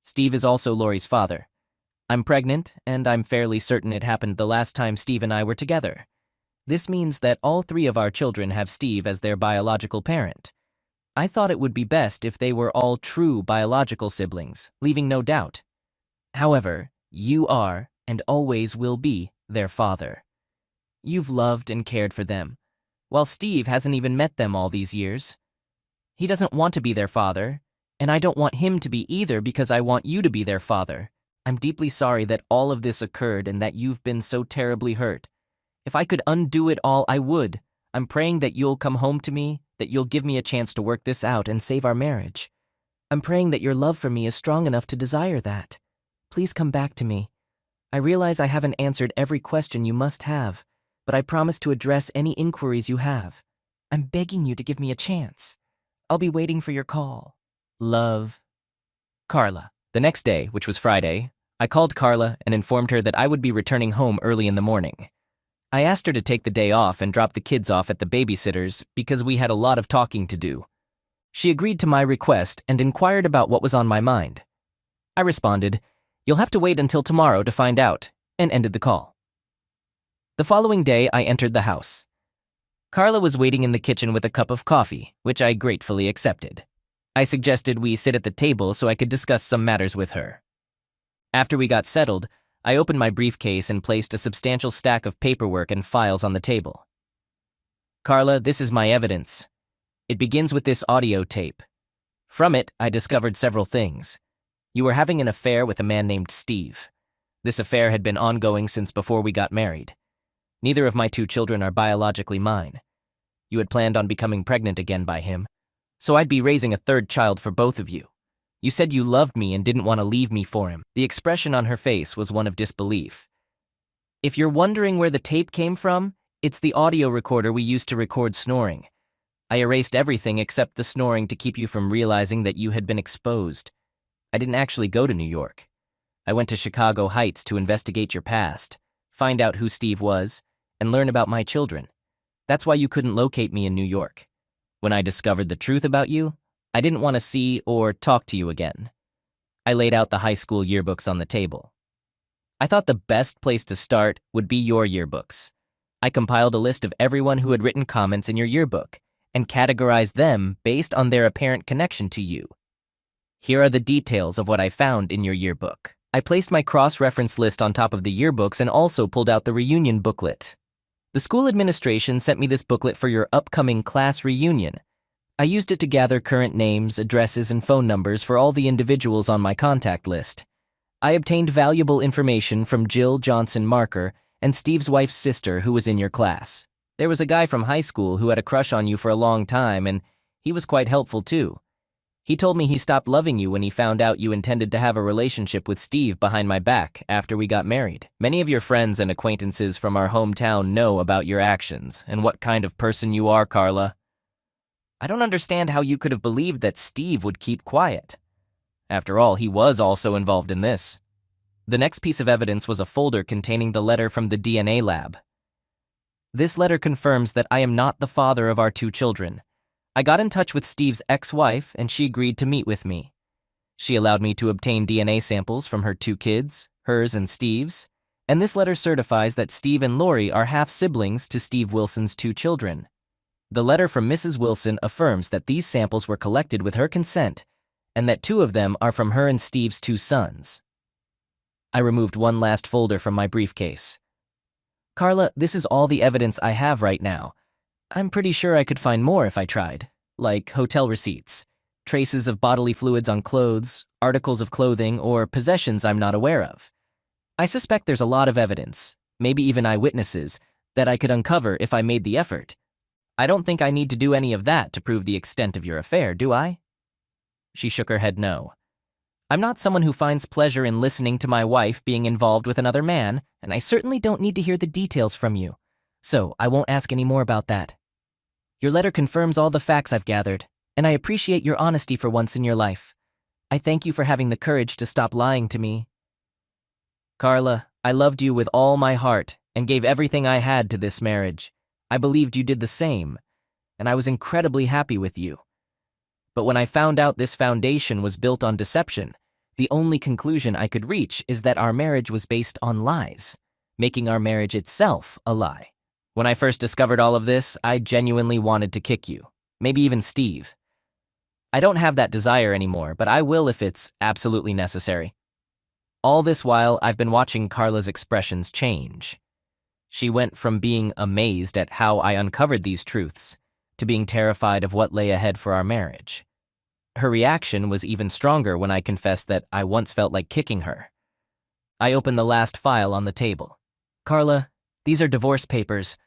[SPEAKER 1] Steve is also Lori's father. I'm pregnant, and I'm fairly certain it happened the last time Steve and I were together. This means that all 3 of our children have Steve as their biological parent. I thought it would be best if they were all true biological siblings, leaving no doubt. However, you are, and always will be, their father. You've loved and cared for them, while Steve hasn't even met them all these years. He doesn't want to be their father, and I don't want him to be either because I want you to be their father. I'm deeply sorry that all of this occurred and that you've been so terribly hurt. If I could undo it all, I would. I'm praying that you'll come home to me, that you'll give me a chance to work this out and save our marriage. I'm praying that your love for me is strong enough to desire that. Please come back to me. I realize I haven't answered every question you must have, but I promise to address any inquiries you have. I'm begging you to give me a chance. I'll be waiting for your call. Love, Carla. The next day, which was Friday, I called Carla and informed her that I would be returning home early in the morning. I asked her to take the day off and drop the kids off at the babysitter's because we had a lot of talking to do. She agreed to my request and inquired about what was on my mind. I responded, "You'll have to wait until tomorrow to find out," and ended the call. The following day, I entered the house. Carla was waiting in the kitchen with a cup of coffee, which I gratefully accepted. I suggested we sit at the table so I could discuss some matters with her. After we got settled, I opened my briefcase and placed a substantial stack of paperwork and files on the table. Carla, this is my evidence. It begins with this audio tape. From it, I discovered several things. You were having an affair with a man named Steve. This affair had been ongoing since before we got married. Neither of my 2 children are biologically mine. You had planned on becoming pregnant again by him, so I'd be raising a 3rd child for both of you. You said you loved me and didn't want to leave me for him. The expression on her face was one of disbelief. If you're wondering where the tape came from, it's the audio recorder we used to record snoring. I erased everything except the snoring to keep you from realizing that you had been exposed. I didn't actually go to New York. I went to Chicago Heights to investigate your past, find out who Steve was, and learn about my children. That's why you couldn't locate me in New York. When I discovered the truth about you, I didn't want to see or talk to you again. I laid out the high school yearbooks on the table. I thought the best place to start would be your yearbooks. I compiled a list of everyone who had written comments in your yearbook and categorized them based on their apparent connection to you. Here are the details of what I found in your yearbook. I placed my cross-reference list on top of the yearbooks and also pulled out the reunion booklet. The school administration sent me this booklet for your upcoming class reunion. I used it to gather current names, addresses, and phone numbers for all the individuals on my contact list. I obtained valuable information from Jill Johnson Marker and Steve's wife's sister who was in your class. There was a guy from high school who had a crush on you for a long time, and he was quite helpful too. He told me he stopped loving you when he found out you intended to have a relationship with Steve behind my back after we got married. Many of your friends and acquaintances from our hometown know about your actions and what kind of person you are, Carla. I don't understand how you could have believed that Steve would keep quiet. After all, he was also involved in this. The next piece of evidence was a folder containing the letter from the DNA lab. This letter confirms that I am not the father of our 2 children. I got in touch with Steve's ex-wife, and she agreed to meet with me. She allowed me to obtain DNA samples from her 2 kids, hers and Steve's, and this letter certifies that Steve and Lori are half-siblings to Steve Wilson's 2 children. The letter from Mrs. Wilson affirms that these samples were collected with her consent and that 2 of them are from her and Steve's 2 sons. I removed one last folder from my briefcase. Carla, this is all the evidence I have right now. I'm pretty sure I could find more if I tried, like hotel receipts, traces of bodily fluids on clothes, articles of clothing, or possessions I'm not aware of. I suspect there's a lot of evidence, maybe even eyewitnesses, that I could uncover if I made the effort. I don't think I need to do any of that to prove the extent of your affair, do I? She shook her head no. I'm not someone who finds pleasure in listening to my wife being involved with another man, and I certainly don't need to hear the details from you. So I won't ask any more about that. Your letter confirms all the facts I've gathered, and I appreciate your honesty for once in your life. I thank you for having the courage to stop lying to me. Carla, I loved you with all my heart and gave everything I had to this marriage. I believed you did the same, and I was incredibly happy with you. But when I found out this foundation was built on deception, the only conclusion I could reach is that our marriage was based on lies, making our marriage itself a lie. When I first discovered all of this, I genuinely wanted to kick you, maybe even Steve. I don't have that desire anymore, but I will if it's absolutely necessary. All this while, I've been watching Carla's expressions change. She went from being amazed at how I uncovered these truths to being terrified of what lay ahead for our marriage. Her reaction was even stronger when I confessed that I once felt like kicking her. I opened the last file on the table. Carla, these are divorce papers.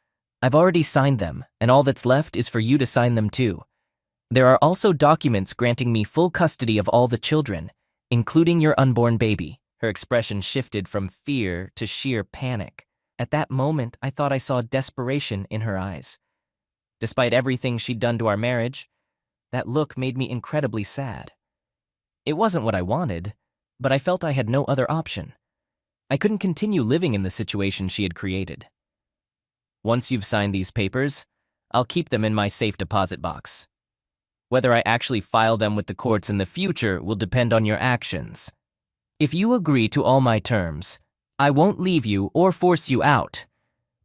[SPEAKER 1] I've already signed them, and all that's left is for you to sign them too. There are also documents granting me full custody of all the children, including your unborn baby. Her expression shifted from fear to sheer panic. At that moment, I thought I saw desperation in her eyes. Despite everything she'd done to our marriage, that look made me incredibly sad. It wasn't what I wanted, but I felt I had no other option. I couldn't continue living in the situation she had created. Once you've signed these papers, I'll keep them in my safe deposit box. Whether I actually file them with the courts in the future will depend on your actions. If you agree to all my terms, I won't leave you or force you out,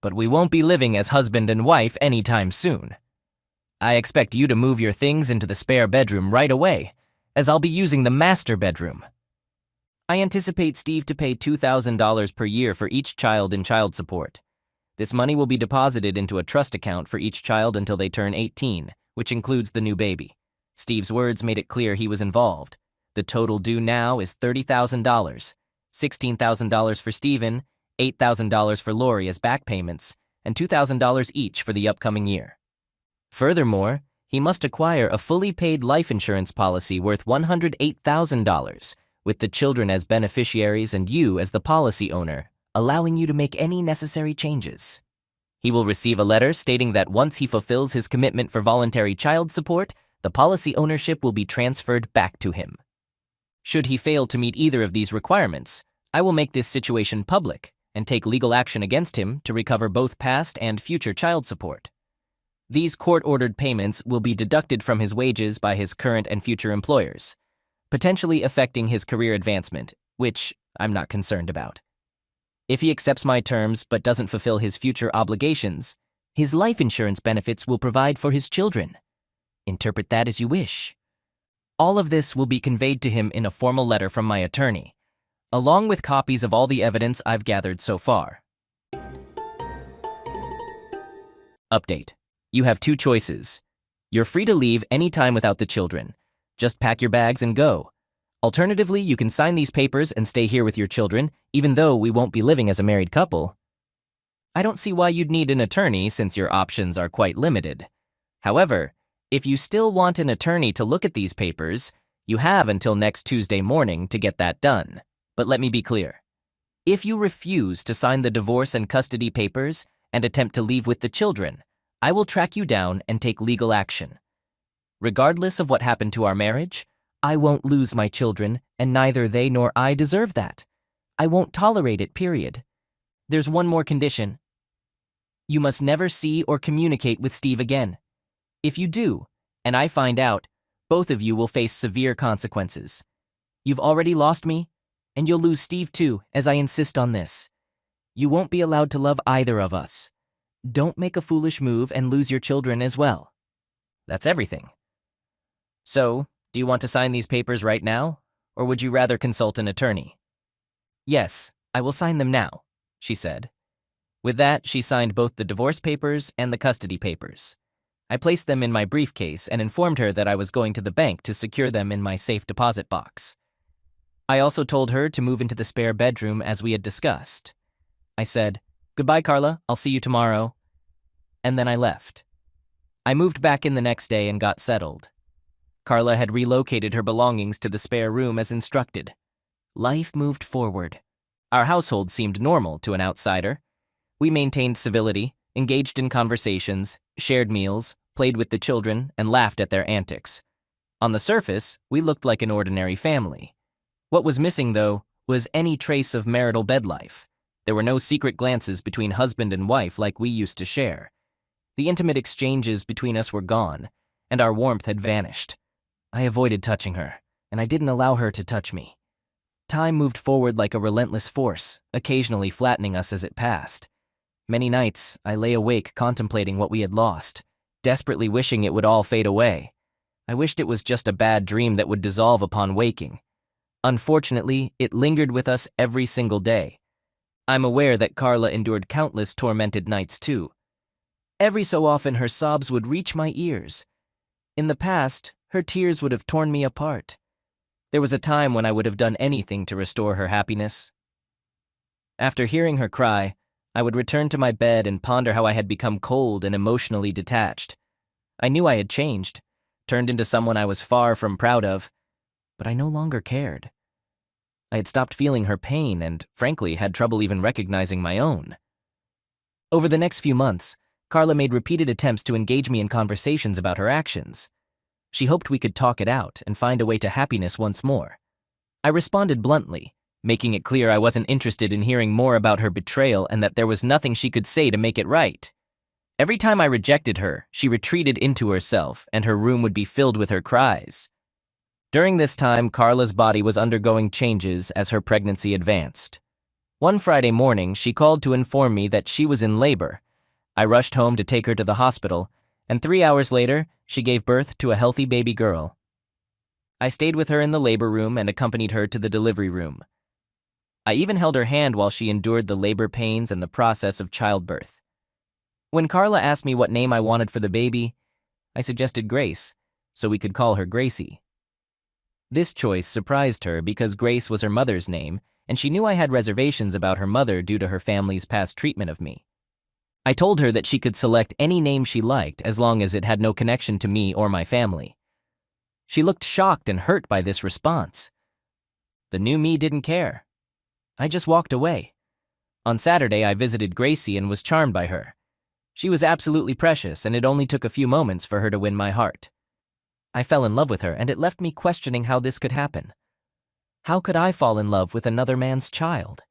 [SPEAKER 1] but we won't be living as husband and wife anytime soon. I expect you to move your things into the spare bedroom right away, as I'll be using the master bedroom. I anticipate Steve to pay $2,000 per year for each child in child support. This money will be deposited into a trust account for each child until they turn 18, which includes the new baby. Steve's words made it clear he was involved. The total due now is $30,000, $16,000 for Steven, $8,000 for Lori as back payments, and $2,000 each for the upcoming year. Furthermore, he must acquire a fully paid life insurance policy worth $108,000, with the children as beneficiaries and you as the policy owner, allowing you to make any necessary changes. He will receive a letter stating that once he fulfills his commitment for voluntary child support, the policy ownership will be transferred back to him. Should he fail to meet either of these requirements, I will make this situation public and take legal action against him to recover both past and future child support. These court-ordered payments will be deducted from his wages by his current and future employers, potentially affecting his career advancement, which I'm not concerned about. If he accepts my terms but doesn't fulfill his future obligations, his life insurance benefits will provide for his children. Interpret that as you wish. All of this will be conveyed to him in a formal letter from my attorney, along with copies of all the evidence I've gathered so far. Update. You have two choices. You're free to leave anytime without the children. Just pack your bags and go. Alternatively, you can sign these papers and stay here with your children, even though we won't be living as a married couple. I don't see why you'd need an attorney since your options are quite limited. However, if you still want an attorney to look at these papers, you have until next Tuesday morning to get that done. But let me be clear. If you refuse to sign the divorce and custody papers and attempt to leave with the children, I will track you down and take legal action. Regardless of what happened to our marriage, I won't lose my children, and neither they nor I deserve that. I won't tolerate it, period. There's one more condition. You must never see or communicate with Steve again. If you do, and I find out, both of you will face severe consequences. You've already lost me, and you'll lose Steve too, as I insist on this. You won't be allowed to love either of us. Don't make a foolish move and lose your children as well. That's everything. So, do you want to sign these papers right now, or would you rather consult an attorney? Yes, I will sign them now, she said. With that, she signed both the divorce papers and the custody papers. I placed them in my briefcase and informed her that I was going to the bank to secure them in my safe deposit box. I also told her to move into the spare bedroom as we had discussed. I said, "Goodbye, Carla, I'll see you tomorrow," and then I left. I moved back in the next day and got settled. Carla had relocated her belongings to the spare room as instructed. Life moved forward. Our household seemed normal to an outsider. We maintained civility, engaged in conversations, shared meals, played with the children, and laughed at their antics. On the surface, we looked like an ordinary family. What was missing, though, was any trace of marital bed life. There were no secret glances between husband and wife like we used to share. The intimate exchanges between us were gone, and our warmth had vanished. I avoided touching her, and I didn't allow her to touch me. Time moved forward like a relentless force, occasionally flattening us as it passed. Many nights, I lay awake contemplating what we had lost, desperately wishing it would all fade away. I wished it was just a bad dream that would dissolve upon waking. Unfortunately, it lingered with us every single day. I'm aware that Carla endured countless tormented nights too. Every so often her sobs would reach my ears. In the past, her tears would have torn me apart. There was a time when I would have done anything to restore her happiness. After hearing her cry, I would return to my bed and ponder how I had become cold and emotionally detached. I knew I had changed, turned into someone I was far from proud of, but I no longer cared. I had stopped feeling her pain and, frankly, had trouble even recognizing my own. Over the next few months, Carla made repeated attempts to engage me in conversations about her actions. She hoped we could talk it out and find a way to happiness once more. I responded bluntly, making it clear I wasn't interested in hearing more about her betrayal and that there was nothing she could say to make it right. Every time I rejected her, she retreated into herself, and her room would be filled with her cries. During this time, Carla's body was undergoing changes as her pregnancy advanced. One Friday morning, she called to inform me that she was in labor. I rushed home to take her to the hospital, and 3 hours later, she gave birth to a healthy baby girl. I stayed with her in the labor room and accompanied her to the delivery room. I even held her hand while she endured the labor pains and the process of childbirth. When Carla asked me what name I wanted for the baby, I suggested Grace, so we could call her Gracie. This choice surprised her because Grace was her mother's name, and she knew I had reservations about her mother due to her family's past treatment of me. I told her that she could select any name she liked as long as it had no connection to me or my family. She looked shocked and hurt by this response. The new me didn't care. I just walked away. On Saturday, I visited Gracie and was charmed by her. She was absolutely precious, and it only took a few moments for her to win my heart. I fell in love with her, and it left me questioning how this could happen. How could I fall in love with another man's child?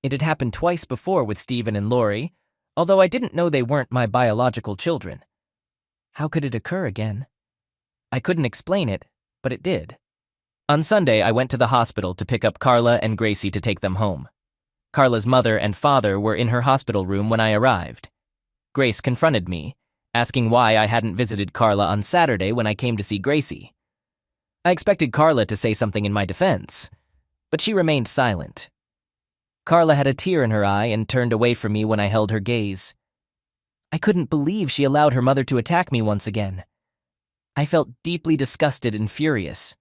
[SPEAKER 1] It had happened twice before with Stephen and Lori, although I didn't know they weren't my biological children. How could it occur again? I couldn't explain it, but it did. On Sunday, I went to the hospital to pick up Carla and Gracie to take them home. Carla's mother and father were in her hospital room when I arrived. Grace confronted me, asking why I hadn't visited Carla on Saturday when I came to see Gracie. I expected Carla to say something in my defense, but she remained silent. Carla had a tear in her eye and turned away from me when I held her gaze. I couldn't believe she allowed her mother to attack me once again. I felt deeply disgusted and furious.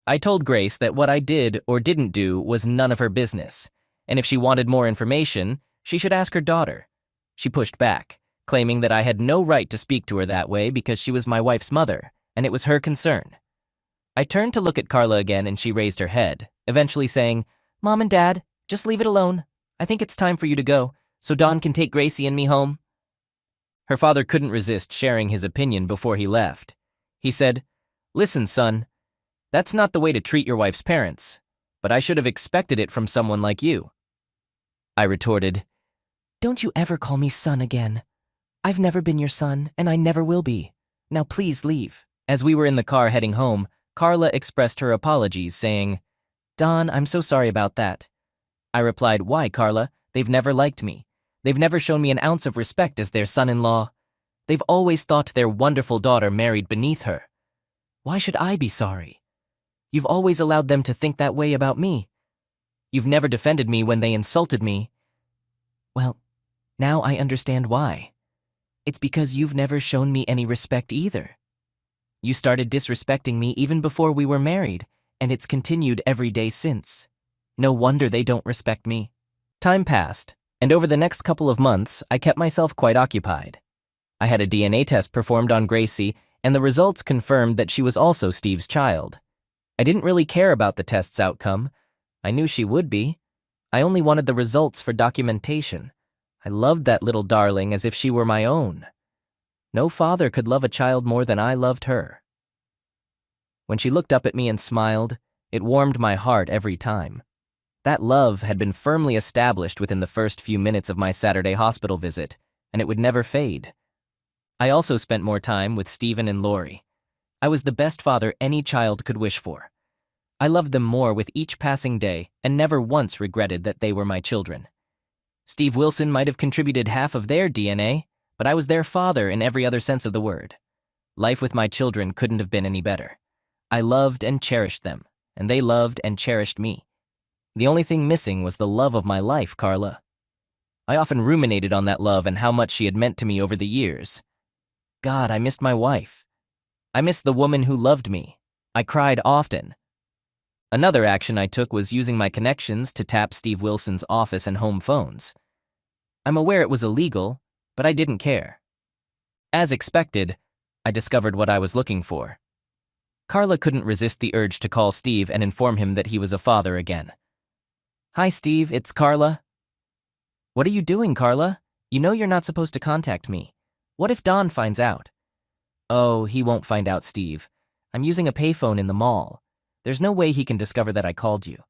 [SPEAKER 1] I told Grace that what I did or didn't do was none of her business, and if she wanted more information, she should ask her daughter. She pushed back, claiming that I had no right to speak to her that way because she was my wife's mother, and it was her concern. I turned to look at Carla again and she raised her head, eventually saying, "Mom and Dad, just leave it alone. I think it's time for you to go, so Don can take Gracie and me home." Her father couldn't resist sharing his opinion before he left. He said, "Listen, son, that's not the way to treat your wife's parents, but I should have expected it from someone like you." I retorted, "Don't you ever call me son again. I've never been your son, and I never will be. Now please leave." As we were in the car heading home, Carla expressed her apologies, saying, "Don, I'm so sorry about that." I replied, "Why, Carla? They've never liked me. They've never shown me an ounce of respect as their son-in-law. They've always thought their wonderful daughter married beneath her. Why should I be sorry? You've always allowed them to think that way about me. You've never defended me when they insulted me. Well, Now I understand why. It's because you've never shown me any respect either. You started disrespecting me even before we were married, and it's continued every day since. No wonder they don't respect me. Time passed, and over the next couple of months, I kept myself quite occupied. I had a DNA test performed on Gracie, and the results confirmed that she was also Steve's child. I didn't really care about the test's outcome. I knew she would be. I only wanted the results for documentation. I loved that little darling as if she were my own. No father could love a child more than I loved her. When she looked up at me and smiled, it warmed my heart every time. That love had been firmly established within the first few minutes of my Saturday hospital visit, and it would never fade. I also spent more time with Stephen and Lori. I was the best father any child could wish for. I loved them more with each passing day and never once regretted that they were my children. Steve Wilson might have contributed half of their DNA, but I was their father in every other sense of the word. Life with my children couldn't have been any better. I loved and cherished them, and they loved and cherished me. The only thing missing was the love of my life, Carla. I often ruminated on that love and how much she had meant to me over the years. God, I missed my wife. I missed the woman who loved me. I cried often. Another action I took was using my connections to tap Steve Wilson's office and home phones. I'm aware it was illegal, but I didn't care. As expected, I discovered what I was looking for. Carla couldn't resist the urge to call Steve and inform him that he was a father again. Hi, Steve, it's Carla. What are you doing, Carla? You know you're not supposed to contact me. What if Don finds out? Oh, he won't find out, Steve. I'm using a payphone in the mall. There's no way he can discover that I called you.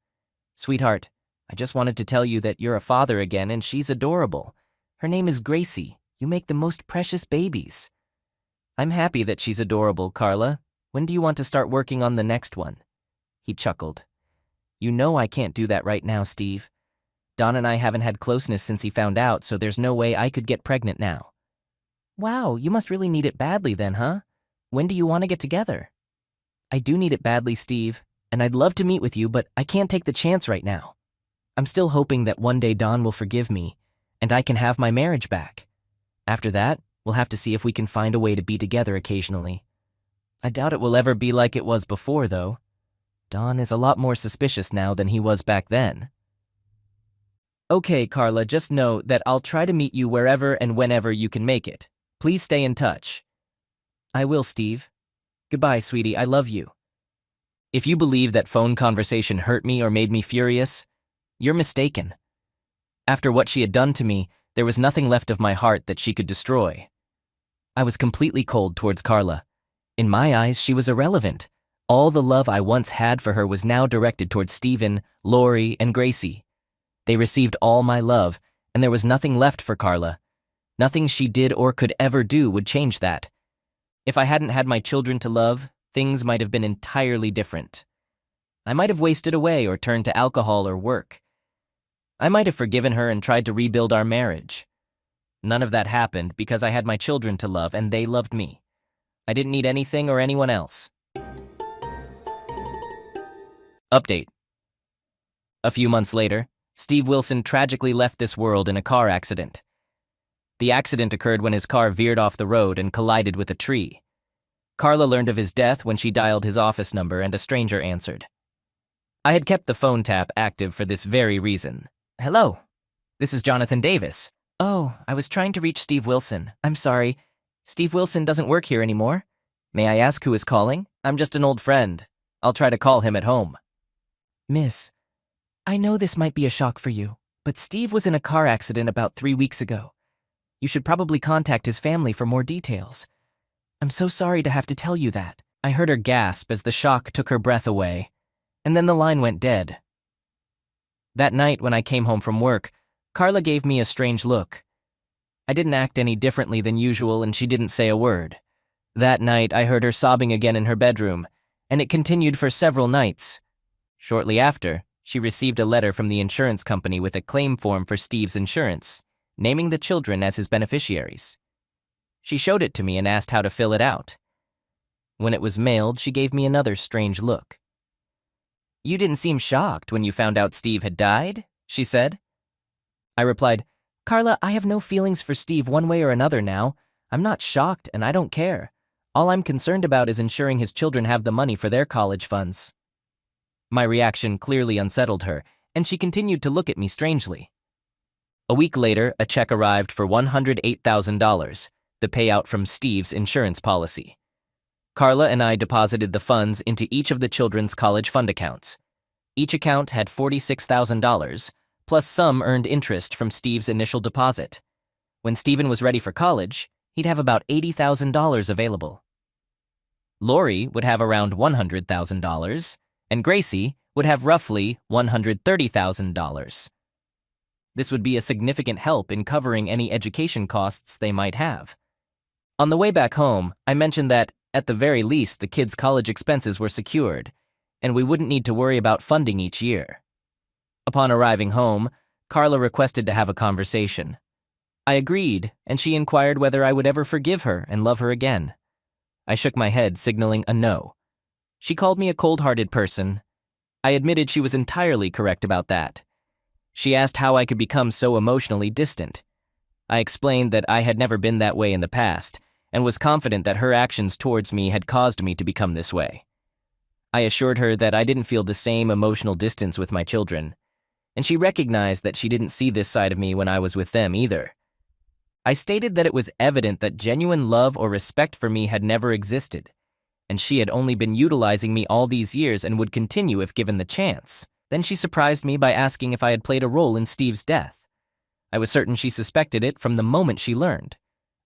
[SPEAKER 1] Sweetheart, I just wanted to tell you that you're a father again and she's adorable. Her name is Gracie. You make the most precious babies. I'm happy that she's adorable, Carla. When do you want to start working on the next one? He chuckled. You know I can't do that right now, Steve. Don and I haven't had closeness since he found out, so there's no way I could get pregnant now. Wow, you must really need it badly then, huh? When do you want to get together? I do need it badly, Steve, and I'd love to meet with you, but I can't take the chance right now. I'm still hoping that one day Don will forgive me, and I can have my marriage back. After that, we'll have to see if we can find a way to be together occasionally. I doubt it will ever be like it was before, though. Don is a lot more suspicious now than he was back then. Okay, Carla, just know that I'll try to meet you wherever and whenever you can make it. Please stay in touch. I will, Steve. Goodbye, sweetie, I love you. If you believe that phone conversation hurt me or made me furious, you're mistaken. After what she had done to me, there was nothing left of my heart that she could destroy. I was completely cold towards Carla. In my eyes, she was irrelevant. All the love I once had for her was now directed towards Stephen, Lori, and Gracie. They received all my love, and there was nothing left for Carla. Nothing she did or could ever do would change that. If I hadn't had my children to love, things might have been entirely different. I might have wasted away or turned to alcohol or work. I might have forgiven her and tried to rebuild our marriage. None of that happened because I had my children to love and they loved me. I didn't need anything or anyone else. Update. A few months later, Steve Wilson tragically left this world in a car accident. The accident occurred when his car veered off the road and collided with a tree. Carla learned of his death when she dialed his office number and a stranger answered. I had kept the phone tap active for this very reason. Hello, this is Jonathan Davis. Oh, I was trying to reach Steve Wilson. I'm sorry. Steve Wilson doesn't work here anymore. May I ask who is calling? I'm just an old friend. I'll try to call him at home. Miss, I know this might be a shock for you, but Steve was in a car accident about 3 weeks ago. You should probably contact his family for more details. I'm so sorry to have to tell you that. I heard her gasp as the shock took her breath away, and then the line went dead. That night when I came home from work, Carla gave me a strange look. I didn't act any differently than usual and she didn't say a word. That night I heard her sobbing again in her bedroom, and it continued for several nights. Shortly after, she received a letter from the insurance company with a claim form for Steve's insurance, naming the children as his beneficiaries. She showed it to me and asked how to fill it out. When it was mailed, she gave me another strange look. You didn't seem shocked when you found out Steve had died, she said. I replied, Carla, I have no feelings for Steve one way or another now. I'm not shocked and I don't care. All I'm concerned about is ensuring his children have the money for their college funds. My reaction clearly unsettled her, and she continued to look at me strangely. A week later, a check arrived for $108,000, the payout from Steve's insurance policy. Carla and I deposited the funds into each of the children's college fund accounts. Each account had $46,000, plus some earned interest from Steve's initial deposit. When Steven was ready for college, he'd have about $80,000 available. Lori would have around $100,000, and Gracie would have roughly $130,000. This would be a significant help in covering any education costs they might have. On the way back home, I mentioned that, at the very least, the kids' college expenses were secured, and we wouldn't need to worry about funding each year. Upon arriving home, Carla requested to have a conversation. I agreed, and she inquired whether I would ever forgive her and love her again. I shook my head, signaling a no. She called me a cold-hearted person. I admitted she was entirely correct about that. She asked how I could become so emotionally distant. I explained that I had never been that way in the past, and was confident that her actions towards me had caused me to become this way. I assured her that I didn't feel the same emotional distance with my children, and she recognized that she didn't see this side of me when I was with them either. I stated that it was evident that genuine love or respect for me had never existed, and she had only been utilizing me all these years and would continue if given the chance. Then she surprised me by asking if I had played a role in Steve's death. I was certain she suspected it from the moment she learned.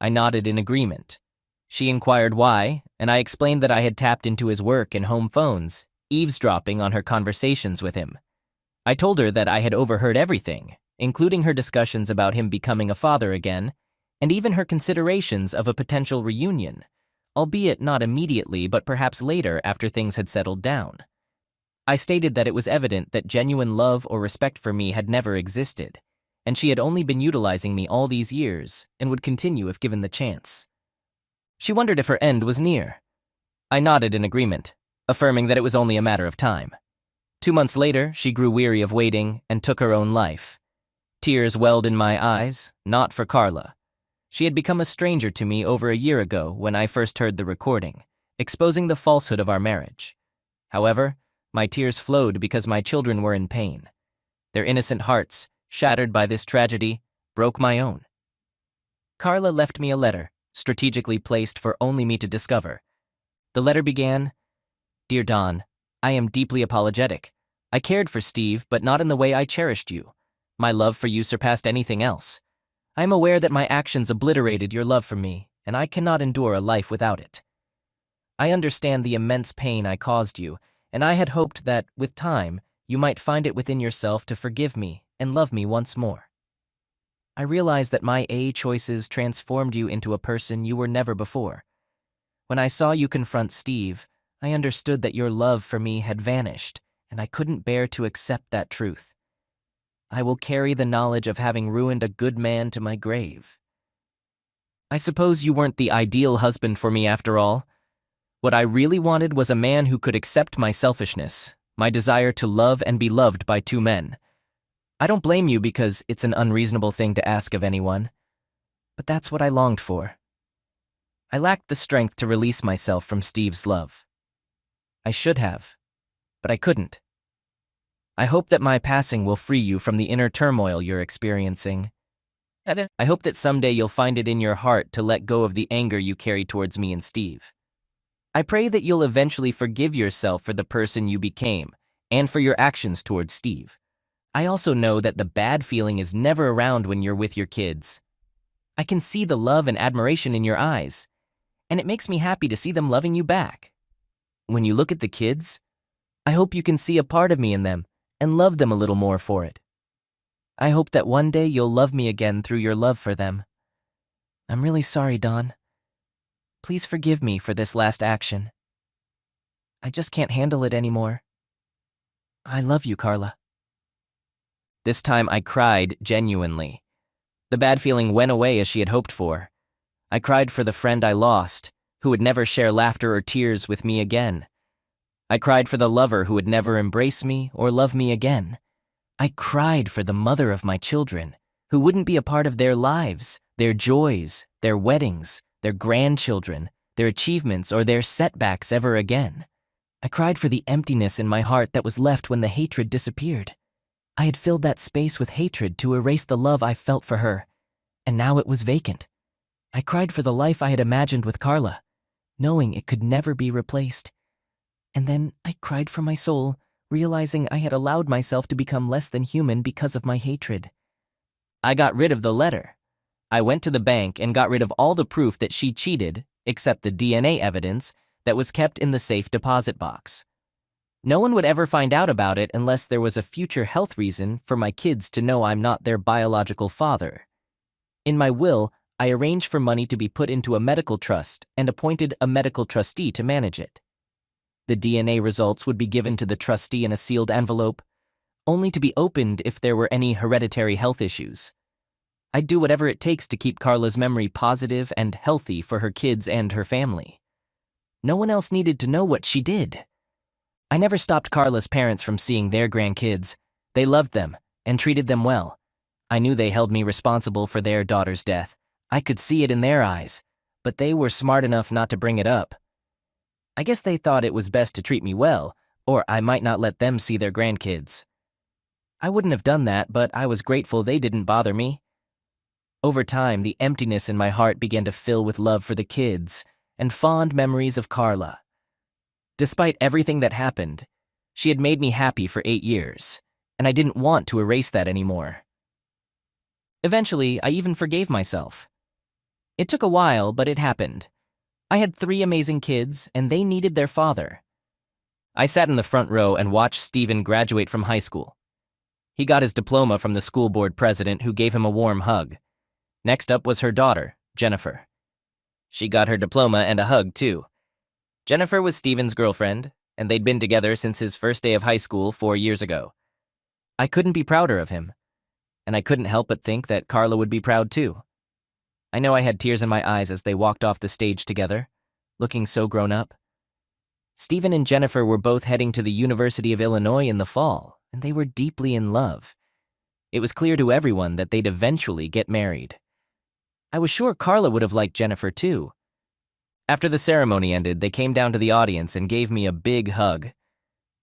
[SPEAKER 1] I nodded in agreement. She inquired why, and I explained that I had tapped into his work and home phones, eavesdropping on her conversations with him. I told her that I had overheard everything, including her discussions about him becoming a father again, and even her considerations of a potential reunion, albeit not immediately but perhaps later after things had settled down. I stated that it was evident that genuine love or respect for me had never existed, and she had only been utilizing me all these years and would continue if given the chance. She wondered if her end was near. I nodded in agreement, affirming that it was only a matter of time. 2 months later, she grew weary of waiting and took her own life. Tears welled in my eyes, not for Carla. She had become a stranger to me over a year ago when I first heard the recording, exposing the falsehood of our marriage. However, my tears flowed because my children were in pain. Their innocent hearts, shattered by this tragedy, broke my own. Carla left me a letter, strategically placed for only me to discover. The letter began, "Dear Don, I am deeply apologetic. I cared for Steve, but not in the way I cherished you. My love for you surpassed anything else. I am aware that my actions obliterated your love for me, and I cannot endure a life without it. I understand the immense pain I caused you, and I had hoped that, with time, you might find it within yourself to forgive me and love me once more. I realize that my choices transformed you into a person you were never before. When I saw you confront Steve, I understood that your love for me had vanished, and I couldn't bear to accept that truth. I will carry the knowledge of having ruined a good man to my grave. I suppose you weren't the ideal husband for me after all. What I really wanted was a man who could accept my selfishness, my desire to love and be loved by two men. I don't blame you because it's an unreasonable thing to ask of anyone, but that's what I longed for. I lacked the strength to release myself from Steve's love. I should have, but I couldn't. I hope that my passing will free you from the inner turmoil you're experiencing. I hope that someday you'll find it in your heart to let go of the anger you carry towards me and Steve. I pray that you'll eventually forgive yourself for the person you became and for your actions towards Steve. I also know that the bad feeling is never around when you're with your kids. I can see the love and admiration in your eyes, and it makes me happy to see them loving you back. When you look at the kids, I hope you can see a part of me in them and love them a little more for it. I hope that one day you'll love me again through your love for them. I'm really sorry, Don. Please forgive me for this last action. I just can't handle it anymore. I love you, Carla." This time I cried genuinely. The bad feeling went away as she had hoped for. I cried for the friend I lost, who would never share laughter or tears with me again. I cried for the lover who would never embrace me or love me again. I cried for the mother of my children, who wouldn't be a part of their lives, their joys, their weddings, their grandchildren, their achievements, or their setbacks ever again. I cried for the emptiness in my heart that was left when the hatred disappeared. I had filled that space with hatred to erase the love I felt for her, and now it was vacant. I cried for the life I had imagined with Carla, knowing it could never be replaced. And then I cried for my soul, realizing I had allowed myself to become less than human because of my hatred. I got rid of the letter. I went to the bank and got rid of all the proof that she cheated, except the DNA evidence that was kept in the safe deposit box. No one would ever find out about it unless there was a future health reason for my kids to know I'm not their biological father. In my will, I arranged for money to be put into a medical trust and appointed a medical trustee to manage it. The DNA results would be given to the trustee in a sealed envelope, only to be opened if there were any hereditary health issues. I'd do whatever it takes to keep Carla's memory positive and healthy for her kids and her family. No one else needed to know what she did. I never stopped Carla's parents from seeing their grandkids. They loved them and treated them well. I knew they held me responsible for their daughter's death. I could see it in their eyes, but they were smart enough not to bring it up. I guess they thought it was best to treat me well, or I might not let them see their grandkids. I wouldn't have done that, but I was grateful they didn't bother me. Over time, the emptiness in my heart began to fill with love for the kids and fond memories of Carla. Despite everything that happened, she had made me happy for 8 years, and I didn't want to erase that anymore. Eventually, I even forgave myself. It took a while, but it happened. I had 3 amazing kids, and they needed their father. I sat in the front row and watched Steven graduate from high school. He got his diploma from the school board president, who gave him a warm hug. Next up was her daughter, Jennifer. She got her diploma and a hug, too. Jennifer was Steven's girlfriend, and they'd been together since his first day of high school 4 years ago. I couldn't be prouder of him, and I couldn't help but think that Carla would be proud, too. I know I had tears in my eyes as they walked off the stage together, looking so grown up. Steven and Jennifer were both heading to the University of Illinois in the fall, and they were deeply in love. It was clear to everyone that they'd eventually get married. I was sure Carla would have liked Jennifer too. After the ceremony ended, they came down to the audience and gave me a big hug.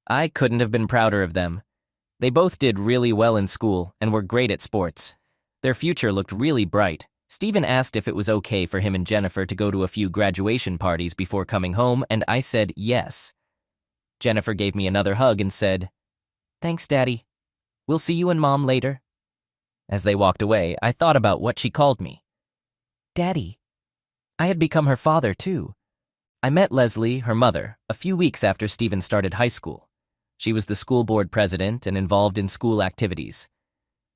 [SPEAKER 1] I couldn't have been prouder of them. They both did really well in school and were great at sports. Their future looked really bright. Steven asked if it was okay for him and Jennifer to go to a few graduation parties before coming home, and I said yes. Jennifer gave me another hug and said, "Thanks, Daddy. We'll see you and Mom later." As they walked away, I thought about what she called me. Daddy. I had become her father, too. I met Leslie, her mother, a few weeks after Steven started high school. She was the school board president and involved in school activities.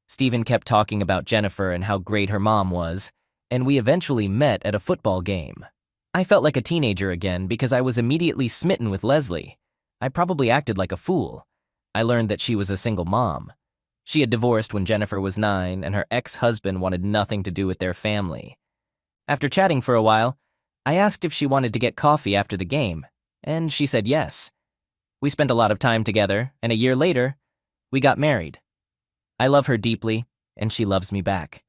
[SPEAKER 1] Steven kept talking about Jennifer and how great her mom was, and we eventually met at a football game. I felt like a teenager again because I was immediately smitten with Leslie. I probably acted like a fool. I learned that she was a single mom. She had divorced when Jennifer was 9, and her ex-husband wanted nothing to do with their family. After chatting for a while, I asked if she wanted to get coffee after the game, and she said yes. We spent a lot of time together, and a year later, we got married. I love her deeply, and she loves me back.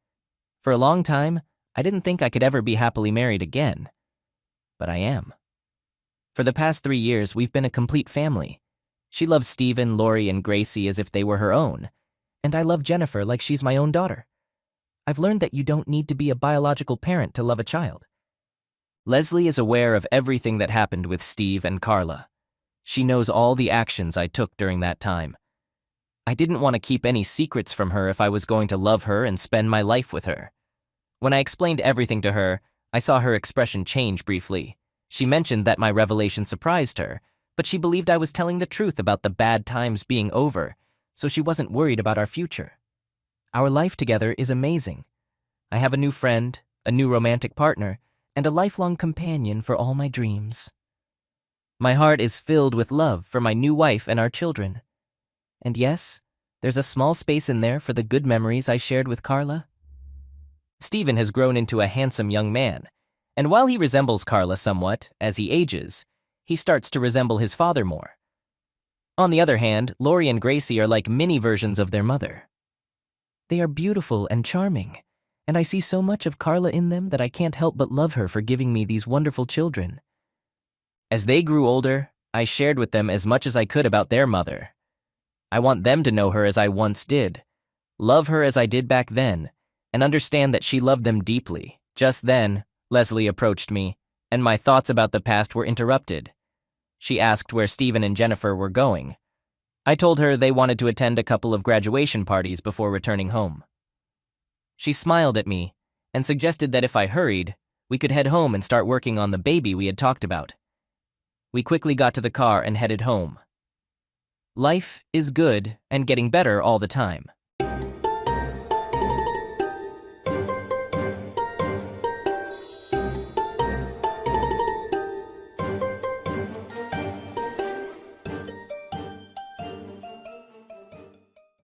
[SPEAKER 1] For a long time, I didn't think I could ever be happily married again. But I am. For the past 3 years, we've been a complete family. She loves Steven, Lori, and Gracie as if they were her own, and I love Jennifer like she's my own daughter. I've learned that you don't need to be a biological parent to love a child. Leslie is aware of everything that happened with Steve and Carla. She knows all the actions I took during that time. I didn't want to keep any secrets from her if I was going to love her and spend my life with her. When I explained everything to her, I saw her expression change briefly. She mentioned that my revelation surprised her, but she believed I was telling the truth about the bad times being over, so she wasn't worried about our future. Our life together is amazing. I have a new friend, a new romantic partner, and a lifelong companion for all my dreams. My heart is filled with love for my new wife and our children. And yes, there's a small space in there for the good memories I shared with Carla. Steven has grown into a handsome young man, and while he resembles Carla somewhat as he ages, he starts to resemble his father more. On the other hand, Lori and Gracie are like mini versions of their mother. They are beautiful and charming, and I see so much of Carla in them that I can't help but love her for giving me these wonderful children. As they grew older, I shared with them as much as I could about their mother. I want them to know her as I once did, love her as I did back then, and understand that she loved them deeply. Just then, Leslie approached me, and my thoughts about the past were interrupted. She asked where Stephen and Jennifer were going. I told her they wanted to attend a couple of graduation parties before returning home. She smiled at me and suggested that if I hurried, we could head home and start working on the baby we had talked about. We quickly got to the car and headed home. Life is good and getting better all the time.